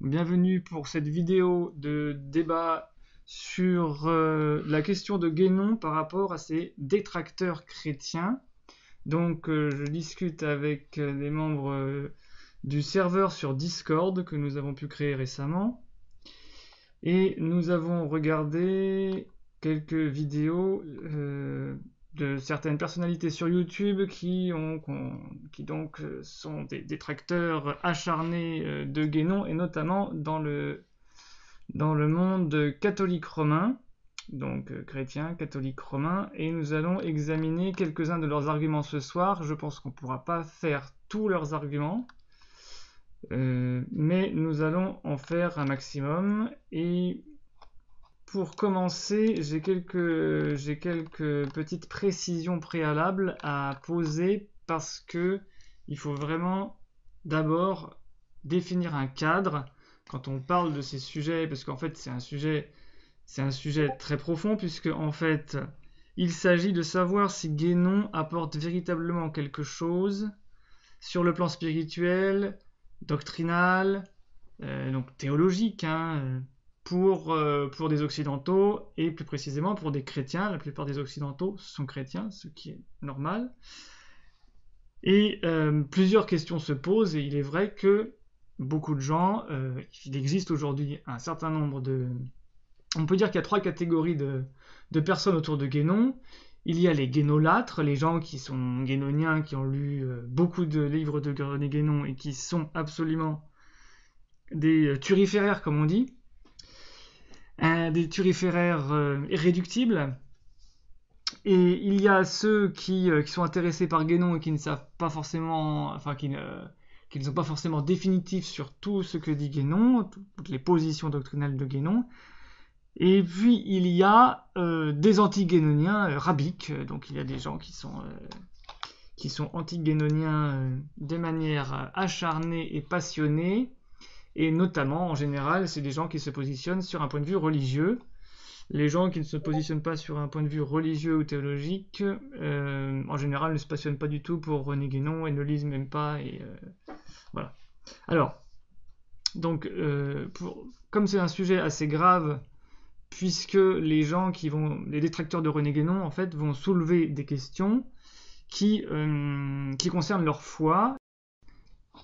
Bienvenue pour cette vidéo de débat sur la question de Guénon par rapport à ses détracteurs chrétiens. Donc je discute avec des membres du serveur sur Discord que nous avons pu créer récemment. Et nous avons regardé quelques vidéos de certaines personnalités sur YouTube qui donc sont des détracteurs acharnés de Guénon, et notamment dans le monde catholique romain, donc chrétien, catholique romain, et nous allons examiner quelques-uns de leurs arguments ce soir. Je pense qu'on ne pourra pas faire tous leurs arguments, mais nous allons en faire un maximum. Et pour commencer, j'ai quelques petites précisions préalables à poser, parce que il faut vraiment d'abord définir un cadre quand on parle de ces sujets, parce qu'en fait c'est un sujet très profond, puisque en fait il s'agit de savoir si Guénon apporte véritablement quelque chose sur le plan spirituel, doctrinal, donc théologique, pour des occidentaux, et plus précisément pour des chrétiens. La plupart des occidentaux sont chrétiens, ce qui est normal. Et plusieurs questions se posent, et il est vrai que beaucoup de gens, il existe aujourd'hui un certain nombre de... On peut dire qu'il y a trois catégories de personnes autour de Guénon. Il y a les guénolâtres, les gens qui sont guénoniens, qui ont lu beaucoup de livres de René Guénon et qui sont absolument des turiféraires, comme on dit. Des turiféraires irréductibles. Et il y a ceux qui sont intéressés par Guénon et qui ne savent pas forcément, qui ne sont pas forcément définitifs sur tout ce que dit Guénon, toutes les positions doctrinales de Guénon. Et puis il y a des anti-guénoniens rabiques. Donc il y a des gens qui sont anti-guénoniens de manière acharnée et passionnée. Et notamment, en général, c'est des gens qui se positionnent sur un point de vue religieux. Les gens qui ne se positionnent pas sur un point de vue religieux ou théologique, en général, ne se passionnent pas du tout pour René Guénon et ne lisent même pas. Voilà. Alors, donc, comme c'est un sujet assez grave, puisque les détracteurs de René Guénon, en fait, vont soulever des questions qui concernent leur foi.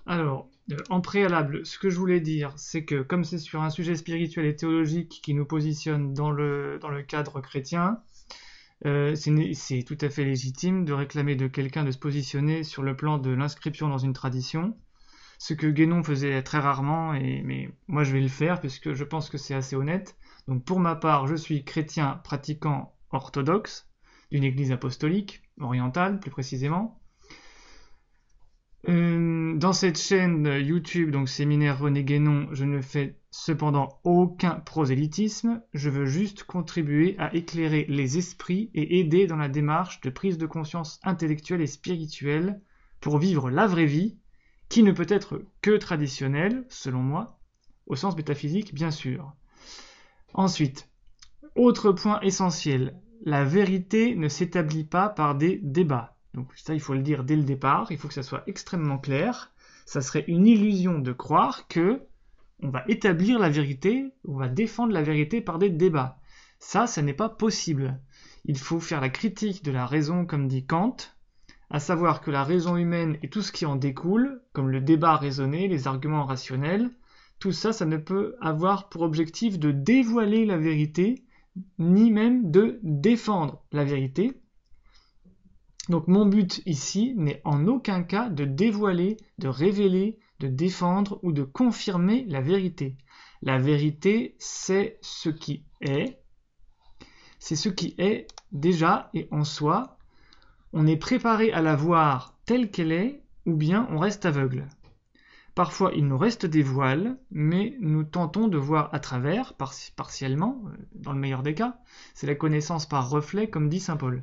Alors, en préalable, ce que je voulais dire, c'est que comme c'est sur un sujet spirituel et théologique qui nous positionne dans le cadre chrétien, c'est tout à fait légitime de réclamer de quelqu'un de se positionner sur le plan de l'inscription dans une tradition, ce que Guénon faisait très rarement, mais moi je vais le faire puisque je pense que c'est assez honnête. Donc pour ma part, je suis chrétien pratiquant orthodoxe, d'une église apostolique, orientale plus précisément. Dans cette chaîne YouTube, donc Séminaire René Guénon, je ne fais cependant aucun prosélytisme. Je veux juste contribuer à éclairer les esprits et aider dans la démarche de prise de conscience intellectuelle et spirituelle pour vivre la vraie vie, qui ne peut être que traditionnelle, selon moi, au sens métaphysique bien sûr. Ensuite, autre point essentiel, la vérité ne s'établit pas par des débats. Donc ça, il faut le dire dès le départ, il faut que ça soit extrêmement clair. Ça serait une illusion de croire que on va établir la vérité, on va défendre la vérité par des débats. Ça n'est pas possible. Il faut faire la critique de la raison, comme dit Kant, à savoir que la raison humaine et tout ce qui en découle, comme le débat raisonné, les arguments rationnels, tout ça, ça ne peut avoir pour objectif de dévoiler la vérité, ni même de défendre la vérité. Donc mon but ici n'est en aucun cas de dévoiler, de révéler, de défendre ou de confirmer la vérité. La vérité, c'est ce qui est. C'est ce qui est déjà et en soi. On est préparé à la voir telle qu'elle est, ou bien on reste aveugle. Parfois, il nous reste des voiles, mais nous tentons de voir à travers, partiellement, dans le meilleur des cas. C'est la connaissance par reflet, comme dit saint Paul.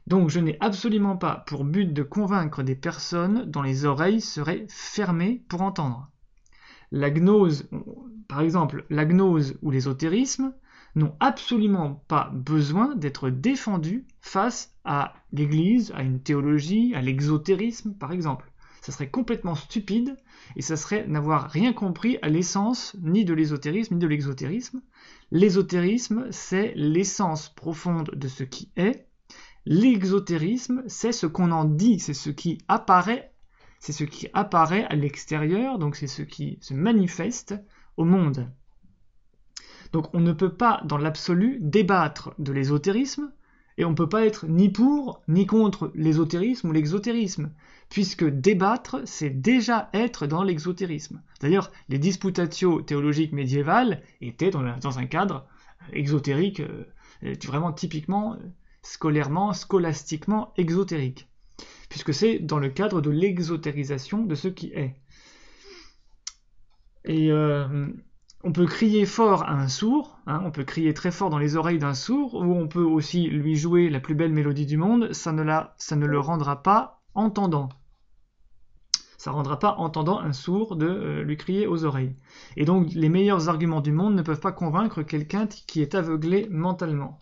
Donc je n'ai absolument pas pour but de convaincre des personnes dont les oreilles seraient fermées pour entendre. La gnose, par exemple, la gnose ou l'ésotérisme n'ont absolument pas besoin d'être défendus face à l'Église, à une théologie, à l'exotérisme par exemple. ça serait complètement stupide, et ça serait n'avoir rien compris à l'essence ni de l'ésotérisme ni de l'exotérisme. L'ésotérisme, c'est l'essence profonde de ce qui est. L'exotérisme, c'est ce qu'on en dit, c'est ce qui apparaît à l'extérieur, donc c'est ce qui se manifeste au monde. Donc on ne peut pas, dans l'absolu, débattre de l'ésotérisme, et on ne peut pas être ni pour ni contre l'ésotérisme ou l'exotérisme, puisque débattre, c'est déjà être dans l'exotérisme. D'ailleurs, les disputatio théologiques médiévales étaient dans un cadre exotérique, vraiment typiquement, scolastiquement exotérique, puisque c'est dans le cadre de l'exotérisation de ce qui est. Et on peut crier fort à un sourd, on peut crier très fort dans les oreilles d'un sourd, ou on peut aussi lui jouer la plus belle mélodie du monde, ça ne le rendra pas entendant. Ça ne rendra pas entendant un sourd de lui crier aux oreilles. Et donc les meilleurs arguments du monde ne peuvent pas convaincre quelqu'un qui est aveuglé mentalement.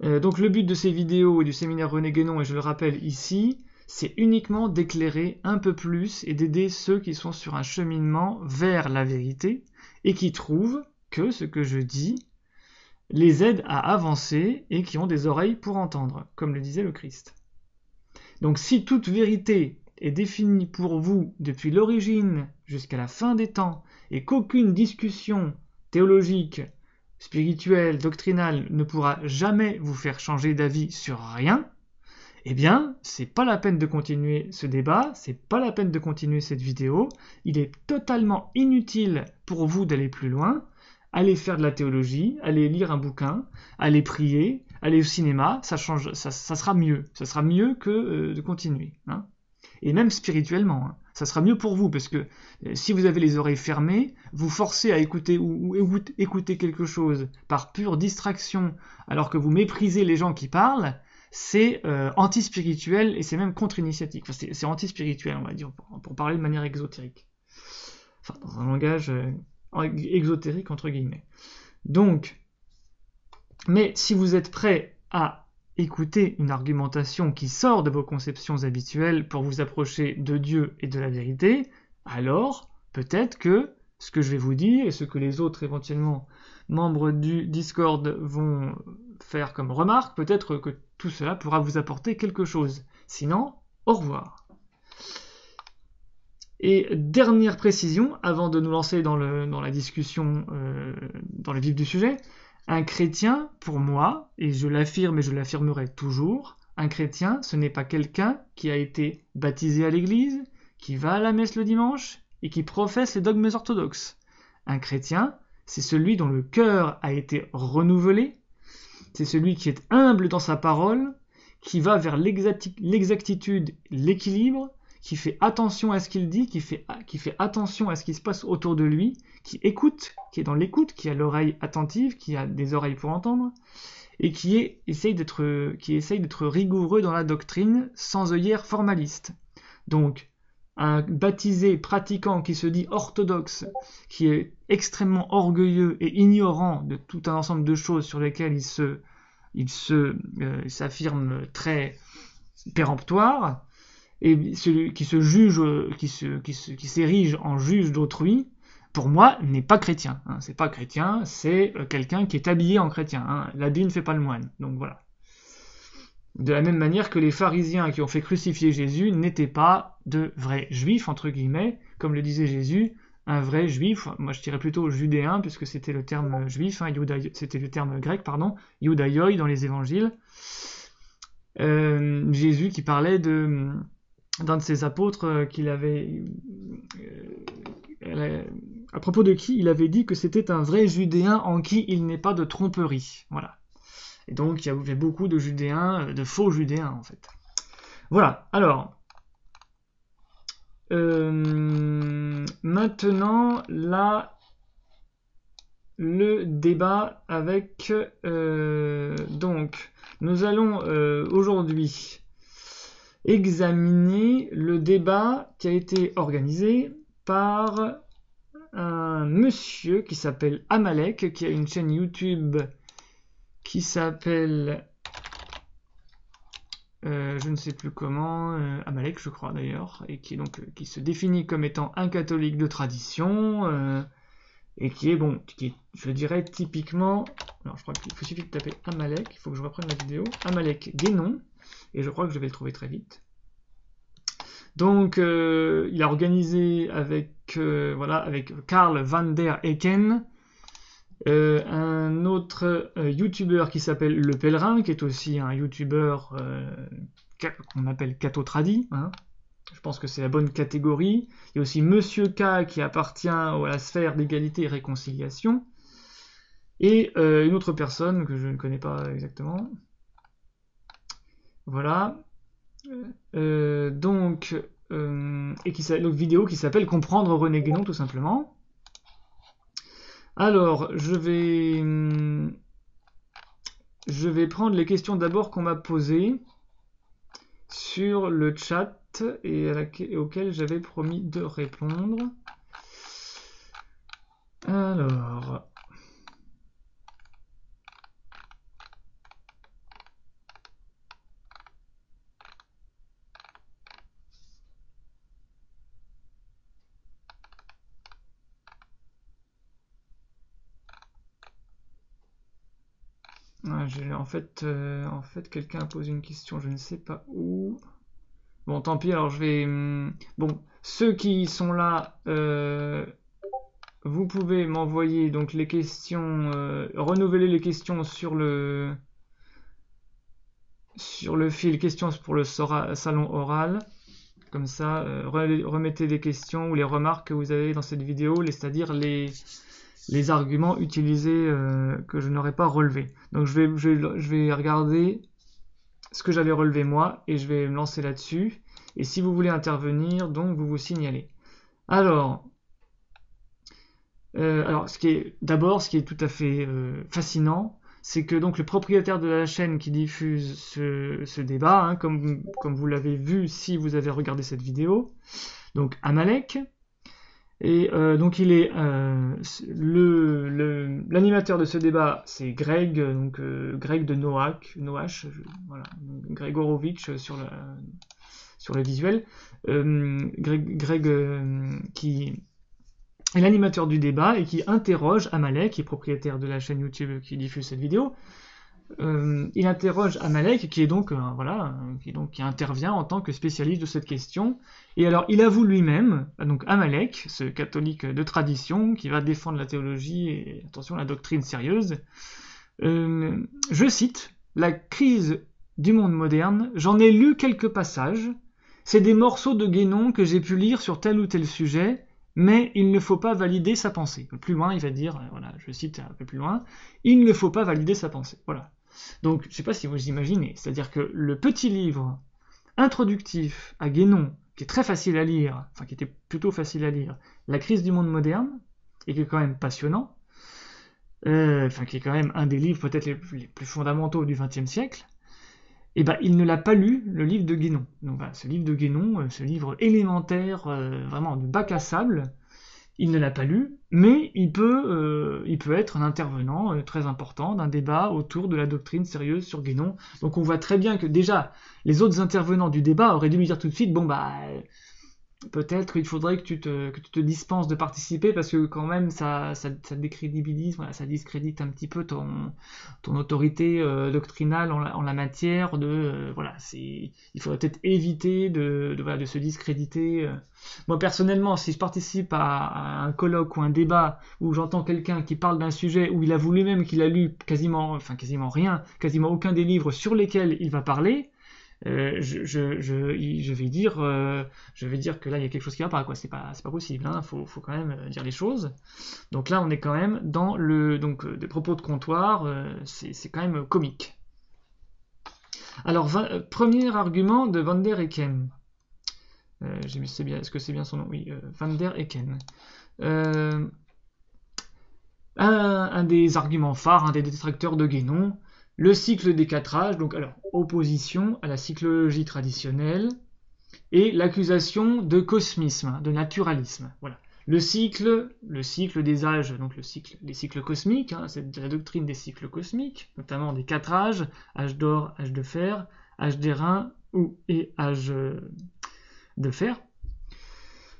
Donc le but de ces vidéos et du séminaire René Guénon, et je le rappelle ici, c'est uniquement d'éclairer un peu plus et d'aider ceux qui sont sur un cheminement vers la vérité et qui trouvent que ce que je dis les aide à avancer et qui ont des oreilles pour entendre, comme le disait le Christ. Donc si toute vérité est définie pour vous depuis l'origine jusqu'à la fin des temps et qu'aucune discussion théologique, spirituelle, doctrinale ne pourra jamais vous faire changer d'avis sur rien, eh bien, c'est pas la peine de continuer ce débat, c'est pas la peine de continuer cette vidéo, il est totalement inutile pour vous d'aller plus loin, allez faire de la théologie, allez lire un bouquin, allez prier, allez au cinéma, ça sera mieux que de continuer. Et même spirituellement, ça sera mieux pour vous, parce que si vous avez les oreilles fermées, vous forcez à écouter ou écouter quelque chose par pure distraction, alors que vous méprisez les gens qui parlent, c'est anti-spirituel et c'est même contre-initiatique. Enfin, c'est anti-spirituel, on va dire, pour parler de manière exotérique. Enfin, dans un langage exotérique, entre guillemets. Donc, mais si vous êtes prêt à écouter une argumentation qui sort de vos conceptions habituelles pour vous approcher de Dieu et de la vérité, alors peut-être que ce que je vais vous dire et ce que les autres éventuellement membres du Discord vont faire comme remarque, peut-être que tout cela pourra vous apporter quelque chose. Sinon, au revoir. Et dernière précision, avant de nous lancer dans la discussion, dans le vif du sujet, un chrétien, pour moi, et je l'affirme et je l'affirmerai toujours, un chrétien, ce n'est pas quelqu'un qui a été baptisé à l'église, qui va à la messe le dimanche et qui professe les dogmes orthodoxes. Un chrétien, c'est celui dont le cœur a été renouvelé, c'est celui qui est humble dans sa parole, qui va vers l'exactitude, l'équilibre, qui fait attention à ce qu'il dit, qui fait attention à ce qui se passe autour de lui, qui écoute, qui est dans l'écoute, qui a l'oreille attentive, qui a des oreilles pour entendre, et qui essaye d'être rigoureux dans la doctrine, sans œillère formaliste. Donc, un baptisé pratiquant qui se dit orthodoxe, qui est extrêmement orgueilleux et ignorant de tout un ensemble de choses sur lesquelles il s'affirme très péremptoire, et celui qui se juge, qui s'érige en juge d'autrui, pour moi, n'est pas chrétien. C'est pas chrétien, c'est quelqu'un qui est habillé en chrétien. L'habit ne fait pas le moine. Donc voilà. De la même manière que les pharisiens qui ont fait crucifier Jésus n'étaient pas de vrais juifs, entre guillemets, comme le disait Jésus, un vrai juif, moi je dirais plutôt judéen, puisque c'était le terme juif, c'était le terme grec, Iudaioi dans les évangiles. Jésus qui parlait d'un de ses apôtres qu'il avait, à propos de qui il avait dit que c'était un vrai judéen en qui il n'est pas de tromperie. Voilà. Et donc il y avait beaucoup de judéens, de faux judéens en fait. Voilà, alors maintenant là le débat avec donc nous allons aujourd'hui examiner le débat qui a été organisé par un monsieur qui s'appelle Amalek, qui a une chaîne YouTube qui s'appelle je ne sais plus comment, Amalek je crois d'ailleurs, et qui est donc qui se définit comme étant un catholique de tradition, et qui est bon, qui est, je dirais typiquement, alors je crois qu'il suffit de taper Amalek, il faut que je reprenne la vidéo, Amalek Guénon, et je crois que je vais le trouver très vite. Donc il a organisé avec voilà, avec Karl van der Eken, un autre youtubeur qui s'appelle Le Pèlerin, qui est aussi un youtubeur qu'on appelle catho-tradi, hein. Je pense que c'est la bonne catégorie. Il y a aussi Monsieur K qui appartient à la sphère d'égalité et réconciliation. Et une autre personne que je ne connais pas exactement. Voilà. Donc vidéo qui s'appelle Comprendre René Guénon tout simplement. Alors, je vais prendre les questions d'abord qu'on m'a posées sur le chat et auxquelles j'avais promis de répondre. Alors... En fait, quelqu'un a posé une question, je ne sais pas où. Bon, tant pis, alors je vais... Bon, ceux qui sont là, vous pouvez m'envoyer donc les questions, renouveler les questions sur le fil questions pour le salon oral. Comme ça, remettez des questions ou les remarques que vous avez dans cette vidéo, c'est-à-dire les arguments utilisés que je n'aurais pas relevés. Donc je vais regarder ce que j'avais relevé moi et je vais me lancer là-dessus. Et si vous voulez intervenir, donc vous signalez. Alors ce qui est tout à fait fascinant, c'est que donc le propriétaire de la chaîne qui diffuse ce débat, hein, comme vous l'avez vu si vous avez regardé cette vidéo, donc Amalek, et donc il est l'animateur de ce débat, c'est Greg, donc Greg de Noach, voilà, Gregorovitch sur le visuel, Greg qui est l'animateur du débat et qui interroge Amalek, qui est propriétaire de la chaîne YouTube qui diffuse cette vidéo. Il interroge Amalek, qui est donc qui intervient en tant que spécialiste de cette question. Et alors, il avoue lui-même, donc Amalek, ce catholique de tradition qui va défendre la théologie et attention la doctrine sérieuse. Je cite: la crise du monde moderne. J'en ai lu quelques passages. C'est des morceaux de Guénon que j'ai pu lire sur tel ou tel sujet. Mais il ne faut pas valider sa pensée. Plus loin, il va dire, voilà, je cite un peu plus loin, il ne faut pas valider sa pensée. Voilà. Donc, je ne sais pas si vous imaginez, c'est-à-dire que le petit livre introductif à Guénon, qui est très facile à lire, enfin qui était plutôt facile à lire, La crise du monde moderne, et qui est quand même passionnant, qui est quand même un des livres peut-être les plus fondamentaux du XXe siècle, et ben il ne l'a pas lu, le livre de Guénon. Donc voilà, ce livre de Guénon, ce livre élémentaire, vraiment de bac à sable, il ne l'a pas lu, mais il peut être un intervenant très important d'un débat autour de la doctrine sérieuse sur Guénon. Donc on voit très bien que déjà, les autres intervenants du débat auraient dû lui dire tout de suite, bon bah... peut-être il faudrait que tu te dispenses de participer parce que quand même ça décrédibilise, voilà, ça discrédite un petit peu ton autorité doctrinale en la matière. Il faudrait peut-être éviter de se discréditer. Moi personnellement, si je participe à un colloque ou un débat où j'entends quelqu'un qui parle d'un sujet où il avoue lui-même qu'il a lu quasiment aucun des livres sur lesquels il va parler, je vais dire que là il y a quelque chose qui va pas, quoi. C'est pas possible, hein. Faut quand même dire les choses. Donc là on est quand même dans des propos de comptoir, c'est quand même comique. Alors premier argument de Van der Eken. Est-ce que c'est bien son nom? Oui, Van der Eken. Un des arguments phares, un des détracteurs de Guénon. Le cycle des 4 âges, donc alors opposition à la cyclologie traditionnelle et l'accusation de cosmisme, de naturalisme. Voilà. Le cycle des âges, donc les cycles cosmiques, hein, c'est la doctrine des cycles cosmiques, notamment des 4 âges, âge d'or, âge de fer, âge d'airain et âge de fer.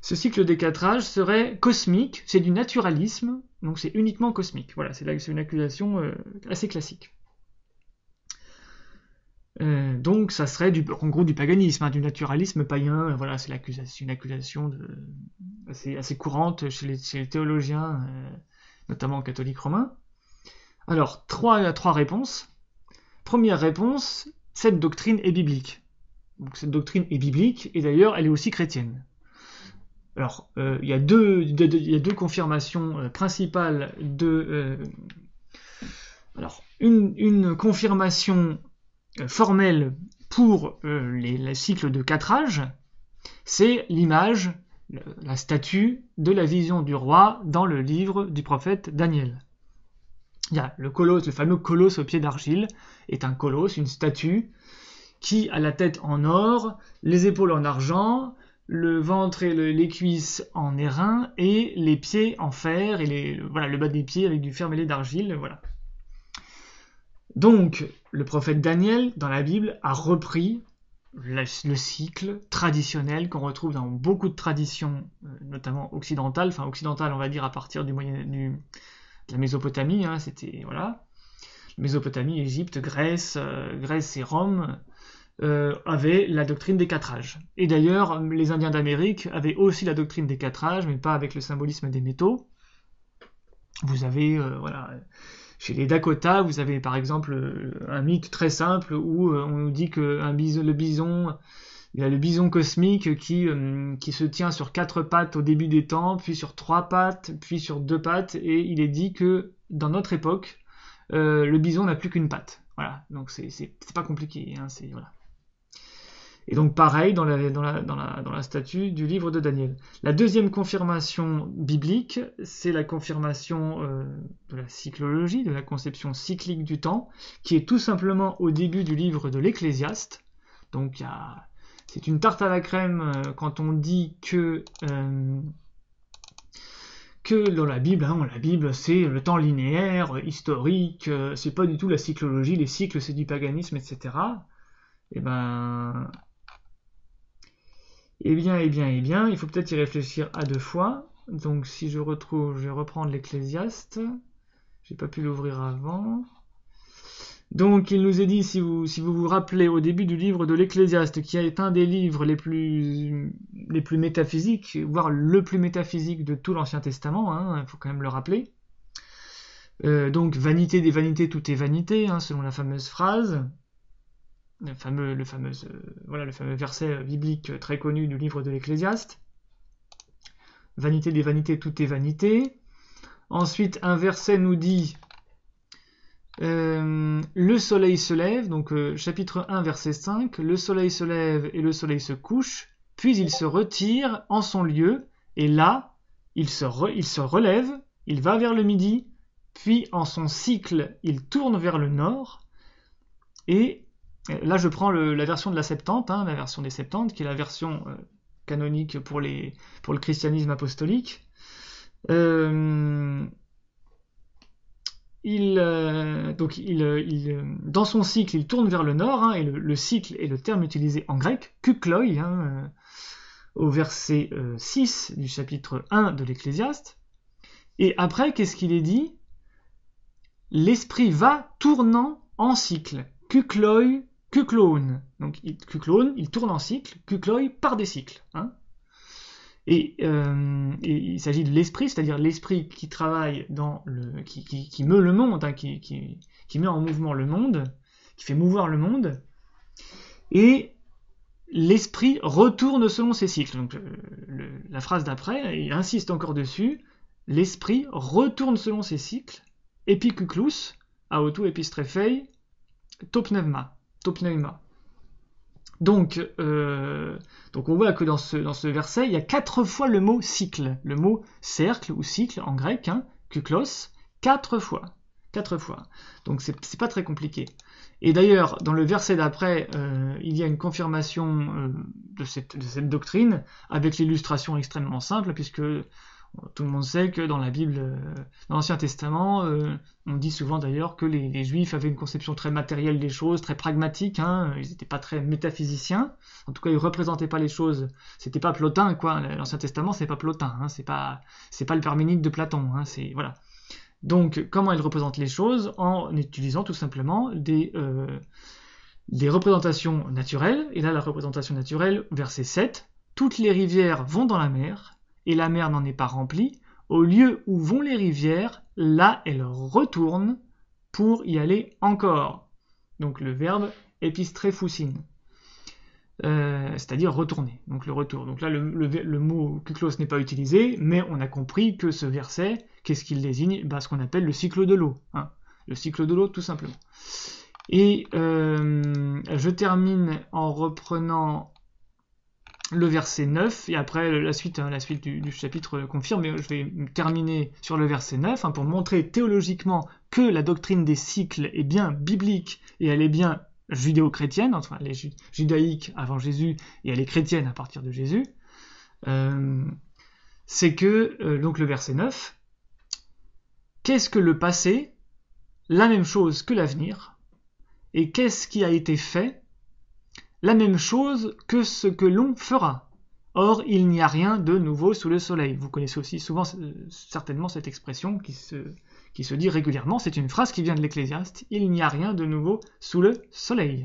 Ce cycle des 4 âges serait cosmique, c'est du naturalisme, donc c'est uniquement cosmique. Voilà, c'est une accusation assez classique. Donc ça serait en gros du paganisme, hein, du naturalisme païen. Voilà, c'est une accusation assez courante chez les théologiens, notamment catholiques romains. Alors, trois réponses. Première réponse, cette doctrine est biblique. Donc cette doctrine est biblique, et d'ailleurs elle est aussi chrétienne. Alors, il y a deux confirmations principales alors, une confirmation formelle pour les cycles de 4 âges, c'est l'image, la statue de la vision du roi dans le livre du prophète Daniel. Il y a le fameux colosse au pied d'argile, est un colosse, une statue, qui a la tête en or, les épaules en argent, le ventre et les cuisses en airain, et les pieds en fer, et le bas des pieds avec du fer mêlé d'argile, voilà. Donc, le prophète Daniel, dans la Bible, a repris le cycle traditionnel qu'on retrouve dans beaucoup de traditions, notamment occidentales, on va dire à partir de la Mésopotamie, hein, c'était, voilà, Mésopotamie, Égypte, Grèce et Rome, avaient la doctrine des 4 âges. Et d'ailleurs, les Indiens d'Amérique avaient aussi la doctrine des 4 âges, mais pas avec le symbolisme des métaux. Vous avez, chez les Dakota, vous avez par exemple un mythe très simple où on nous dit que il y a le bison cosmique qui se tient sur 4 pattes au début des temps, puis sur 3 pattes, puis sur 2 pattes, et il est dit que dans notre époque, le bison n'a plus qu'une patte. Voilà, donc c'est pas compliqué, hein, voilà. Et donc pareil dans la statue du livre de Daniel. La deuxième confirmation biblique, c'est la confirmation de la cyclologie, de la conception cyclique du temps, qui est tout simplement au début du livre de l'Ecclésiaste. Donc c'est une tarte à la crème quand on dit que dans la Bible, c'est le temps linéaire, historique, c'est pas du tout la cyclologie, les cycles c'est du paganisme, etc. Eh bien, il faut peut-être y réfléchir à 2 fois. Donc si je vais reprendre l'Ecclésiaste. J'ai pas pu l'ouvrir avant. Donc il nous est dit, si vous vous rappelez, au début du livre de l'Ecclésiaste, qui est un des livres les plus métaphysiques, voire le plus métaphysique de tout l'Ancien Testament, hein, faut quand même le rappeler. Donc vanité des vanités, tout est vanité, hein, selon la fameuse phrase. Le fameux verset biblique très connu du livre de l'Ecclésiaste. Vanité des vanités, tout est vanité. Ensuite, un verset nous dit le soleil se lève, donc chapitre 1, verset 5, le soleil se lève et le soleil se couche, puis il se retire en son lieu, et là, il se relève, il va vers le midi, puis en son cycle, il tourne vers le nord, et là, je prends la version de la Septante, hein, la version des Septantes, qui est la version canonique pour le christianisme apostolique. Dans son cycle, il tourne vers le nord, hein, et le cycle est le terme utilisé en grec, kukloi, hein, au verset 6 du chapitre 1 de l'Ecclésiaste. Et après, qu'est-ce qu'il est dit ? L'esprit va tournant en cycle. Kukloi, kuklon. Donc kuklon, il tourne en cycle, kukloi par des cycles. Hein. Et il s'agit de l'esprit, c'est-à-dire l'esprit qui travaille qui meut le monde, hein, qui met en mouvement le monde, qui fait mouvoir le monde. Et l'esprit retourne selon ses cycles. Donc la phrase d'après, il insiste encore dessus. L'esprit retourne selon ses cycles. Epikuklous, aotou epistrefei, topneuma. Donc on voit que dans ce verset, il y a 4 fois le mot cycle, le mot cercle ou cycle en grec, hein, kuklos, 4 fois. Donc c'est pas très compliqué. Et d'ailleurs, dans le verset d'après, il y a une confirmation de cette doctrine avec l'illustration extrêmement simple, puisque Tout le monde sait que dans la Bible, dans l'Ancien Testament, on dit souvent d'ailleurs que les Juifs avaient une conception très matérielle des choses, très pragmatique, hein, ils n'étaient pas très métaphysiciens, en tout cas ils représentaient pas les choses, c'était pas Plotin, quoi, l'Ancien Testament c'est pas Plotin, hein, c'est pas le Parménide de Platon, hein, voilà. Donc comment ils représentent les choses? En utilisant tout simplement des représentations naturelles, et là la représentation naturelle, verset 7, toutes les rivières vont dans la mer, et la mer n'en est pas remplie, au lieu où vont les rivières, là elles retournent pour y aller encore. Donc le verbe epistréphousin, c'est-à-dire retourner, donc le retour. Donc là le mot kuklos n'est pas utilisé, mais on a compris que ce verset, qu'est-ce qu'il désigne? Ce qu'on appelle le cycle de l'eau, hein, le cycle de l'eau tout simplement. Et je termine en reprenant le verset 9, et après la suite du chapitre confirme, mais je vais terminer sur le verset 9 pour montrer théologiquement que la doctrine des cycles est bien biblique et elle est bien judéo-chrétienne, enfin elle est judaïque avant Jésus et elle est chrétienne à partir de Jésus. C'est que, donc le verset 9, qu'est-ce que le passé? La même chose que l'avenir. Et qu'est-ce qui a été fait? La même chose que ce que l'on fera. Or, il n'y a rien de nouveau sous le soleil. Vous connaissez aussi souvent, certainement, cette expression qui se dit régulièrement. C'est une phrase qui vient de l'Ecclésiaste. Il n'y a rien de nouveau sous le soleil.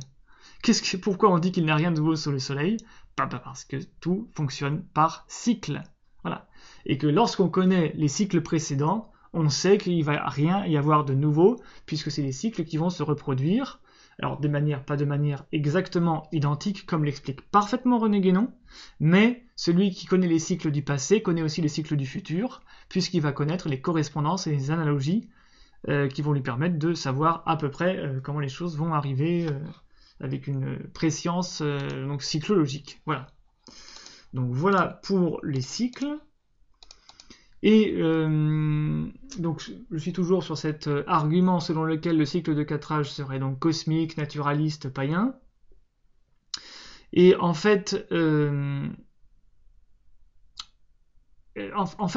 Pourquoi on dit qu'il n'y a rien de nouveau sous le soleil? Parce que tout fonctionne par cycle. Voilà. Et que lorsqu'on connaît les cycles précédents, on sait qu'il ne va rien y avoir de nouveau, puisque c'est des cycles qui vont se reproduire. Alors pas de manière exactement identique, comme l'explique parfaitement René Guénon, mais celui qui connaît les cycles du passé connaît aussi les cycles du futur, puisqu'il va connaître les correspondances et les analogies qui vont lui permettre de savoir à peu près comment les choses vont arriver avec une préscience donc cyclologique. Voilà. Donc voilà pour les cycles. Et donc je suis toujours sur cet argument selon lequel le cycle de 4 âges serait donc cosmique, naturaliste, païen. Et en fait,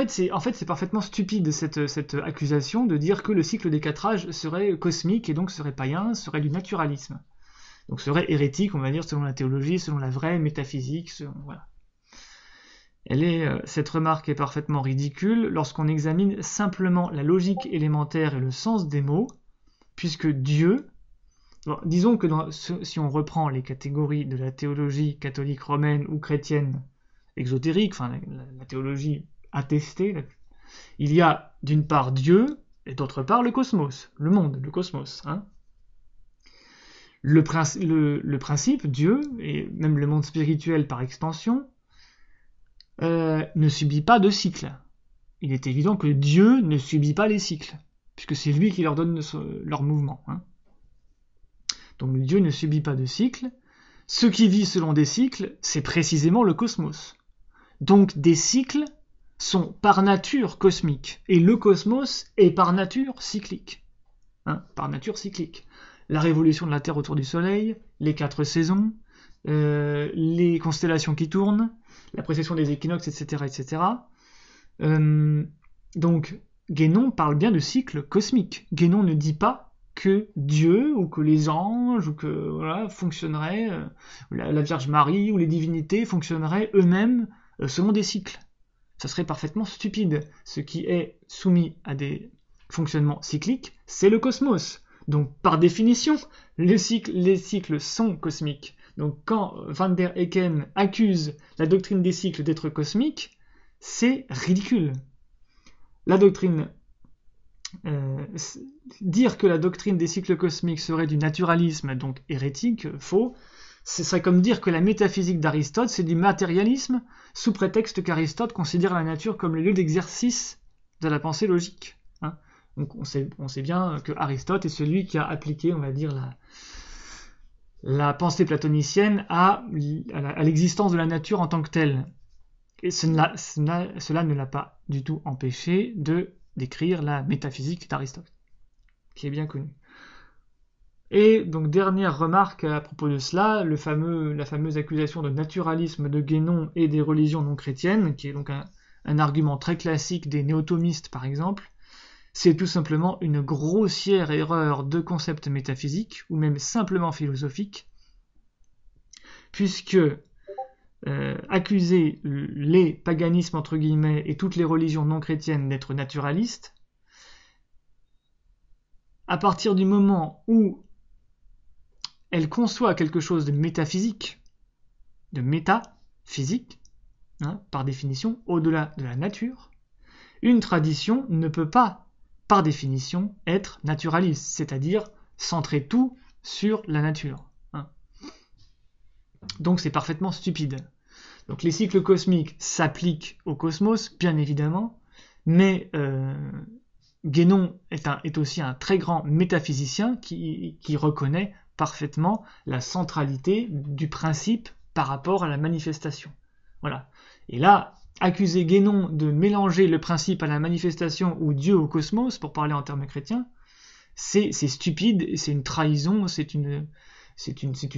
c'est parfaitement stupide cette accusation de dire que le cycle des 4 âges serait cosmique et donc serait païen, serait du naturalisme. Donc serait hérétique, on va dire, selon la théologie, selon la vraie métaphysique, voilà. Cette remarque est parfaitement ridicule lorsqu'on examine simplement la logique élémentaire et le sens des mots, puisque Dieu, disons que si on reprend les catégories de la théologie catholique romaine ou chrétienne exotérique, enfin la théologie attestée, il y a d'une part Dieu et d'autre part le cosmos, le monde, le cosmos. Hein. Le principe, Dieu, et même le monde spirituel par extension, ne subit pas de cycle. Il est évident que Dieu ne subit pas les cycles, puisque c'est lui qui leur donne leur mouvement. Hein. Donc Dieu ne subit pas de cycle. Ce qui vit selon des cycles, c'est précisément le cosmos. Donc des cycles sont par nature cosmiques, et le cosmos est par nature cyclique. Hein, par nature cyclique. La révolution de la Terre autour du Soleil, les 4 saisons, les constellations qui tournent, la précession des équinoxes, etc. etc. Donc, Guénon parle bien de cycle cosmique. Guénon ne dit pas que Dieu, ou que les anges, ou que fonctionneraient, la Vierge Marie, ou les divinités fonctionneraient eux-mêmes selon des cycles. Ça serait parfaitement stupide. Ce qui est soumis à des fonctionnements cycliques, c'est le cosmos. Donc, par définition, les cycles sont cosmiques. Donc quand Van der Hecken accuse la doctrine des cycles d'être cosmique, c'est ridicule. La doctrine, dire que la doctrine des cycles cosmiques serait du naturalisme, donc hérétique, faux, ce serait comme dire que la métaphysique d'Aristote c'est du matérialisme, sous prétexte qu'Aristote considère la nature comme le lieu d'exercice de la pensée logique. Hein. Donc on sait bien que Aristote est celui qui a appliqué, on va dire, la pensée platonicienne à l'existence de la nature en tant que telle. Et cela ne l'a pas du tout empêché de décrire la métaphysique d'Aristote, qui est bien connue. Et donc dernière remarque à propos de cela, la fameuse accusation de naturalisme de Guénon et des religions non chrétiennes, qui est donc un argument très classique des néo-thomistes par exemple, c'est tout simplement une grossière erreur de concept métaphysique, ou même simplement philosophique, puisque accuser les paganismes entre guillemets et toutes les religions non chrétiennes d'être naturalistes, à partir du moment où elle conçoit quelque chose de métaphysique, de métaphysique, par définition, au-delà de la nature, une tradition ne peut pas, par définition, être naturaliste, c'est-à-dire centrer tout sur la nature. Donc c'est parfaitement stupide. Donc les cycles cosmiques s'appliquent au cosmos, bien évidemment, mais Guénon est aussi un très grand métaphysicien qui reconnaît parfaitement la centralité du principe par rapport à la manifestation. Voilà. Et là, accuser Guénon de mélanger le principe à la manifestation ou Dieu au cosmos, pour parler en termes chrétiens, c'est stupide, c'est une trahison, c'est une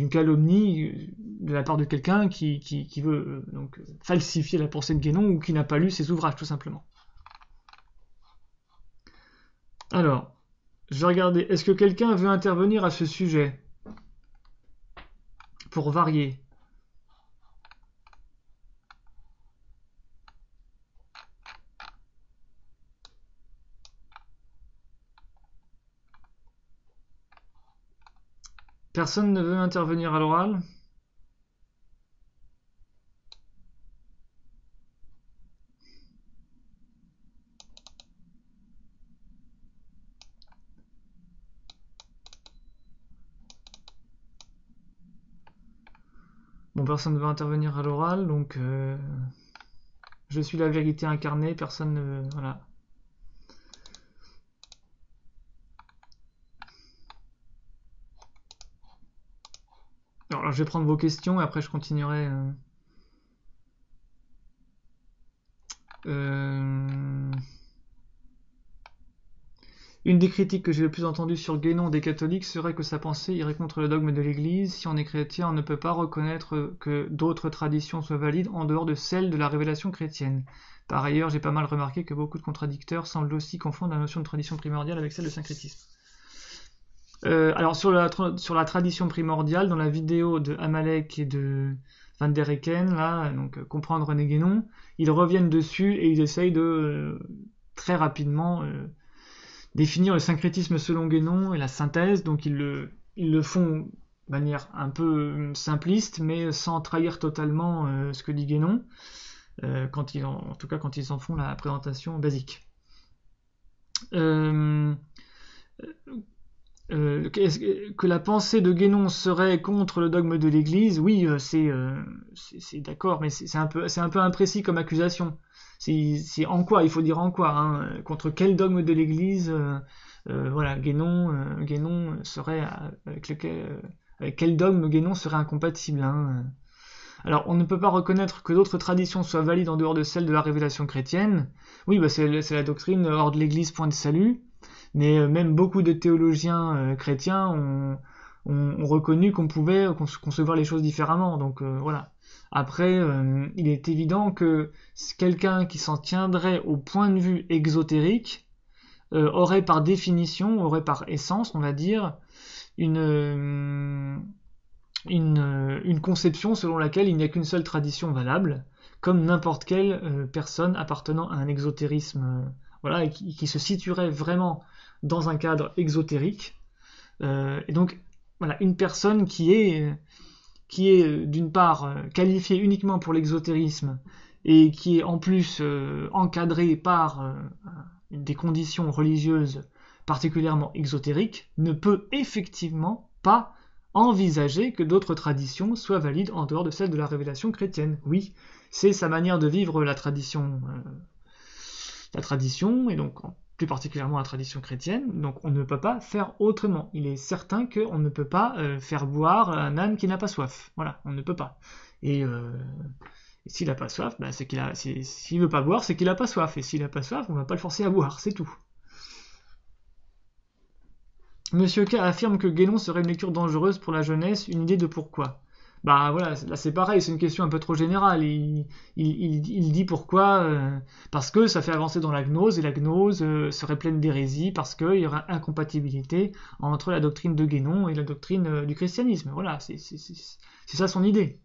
calomnie de la part de quelqu'un qui veut donc falsifier la pensée de Guénon ou qui n'a pas lu ses ouvrages, tout simplement. Alors, je vais regarder, est-ce que quelqu'un veut intervenir à ce sujet pour varier? Personne ne veut intervenir à l'oral? Bon, personne ne veut intervenir à l'oral, donc je suis la vérité incarnée, personne ne veut... Voilà. Alors, je vais prendre vos questions et après je continuerai... Une des critiques que j'ai le plus entendues sur Guénon des catholiques serait que sa pensée irait contre le dogme de l'Église. Si on est chrétien, on ne peut pas reconnaître que d'autres traditions soient valides en dehors de celles de la révélation chrétienne. Par ailleurs, j'ai pas mal remarqué que beaucoup de contradicteurs semblent aussi confondre la notion de tradition primordiale avec celle de syncrétisme. Alors sur la tradition primordiale, dans la vidéo de Amalek et de Van der Hecken, là, donc comprendre René Guénon, ils reviennent dessus et ils essayent de très rapidement définir le syncrétisme selon Guénon et la synthèse. Donc ils le font de manière un peu simpliste, mais sans trahir totalement ce que dit Guénon, en tout cas quand ils en font la présentation basique. Que la pensée de Guénon serait contre le dogme de l'Église, oui, c'est d'accord, mais c'est un peu imprécis comme accusation. C'est en quoi, il faut dire en quoi, hein, contre quel dogme de l'Église, voilà, Guénon serait avec quel dogme Guénon serait incompatible, hein. Alors, on ne peut pas reconnaître que d'autres traditions soient valides en dehors de celles de la révélation chrétienne. Oui, bah c'est la doctrine hors de l'Église, point de salut. Mais même beaucoup de théologiens chrétiens ont reconnu qu'on pouvait concevoir les choses différemment. Donc voilà. Après, il est évident que quelqu'un qui s'en tiendrait au point de vue exotérique aurait par définition, aurait par essence, on va dire, une conception selon laquelle il n'y a qu'une seule tradition valable, comme n'importe quelle personne appartenant à un exotérisme, voilà, et qui se situerait vraiment dans un cadre exotérique. Et donc, voilà, une personne qui est d'une part qualifiée uniquement pour l'exotérisme et qui est en plus encadrée par des conditions religieuses particulièrement exotériques, ne peut effectivement pas envisager que d'autres traditions soient valides en dehors de celles de la révélation chrétienne. Oui, c'est sa manière de vivre la tradition, et donc plus particulièrement la tradition chrétienne, donc on ne peut pas faire autrement. Il est certain qu'on ne peut pas faire boire un âne qui n'a pas soif. Voilà, on ne peut pas. Et s'il n'a pas soif, bah, s'il veut pas boire, c'est qu'il n'a pas soif. Et s'il n'a pas soif, on ne va pas le forcer à boire, c'est tout. Monsieur K affirme que Guénon serait une lecture dangereuse pour la jeunesse, une idée de pourquoi. Bah voilà, là c'est pareil, c'est une question un peu trop générale. Il dit pourquoi, parce que ça fait avancer dans la gnose, et la gnose serait pleine d'hérésie, parce qu'il y aurait incompatibilité entre la doctrine de Guénon et la doctrine du christianisme. Voilà, c'est ça son idée.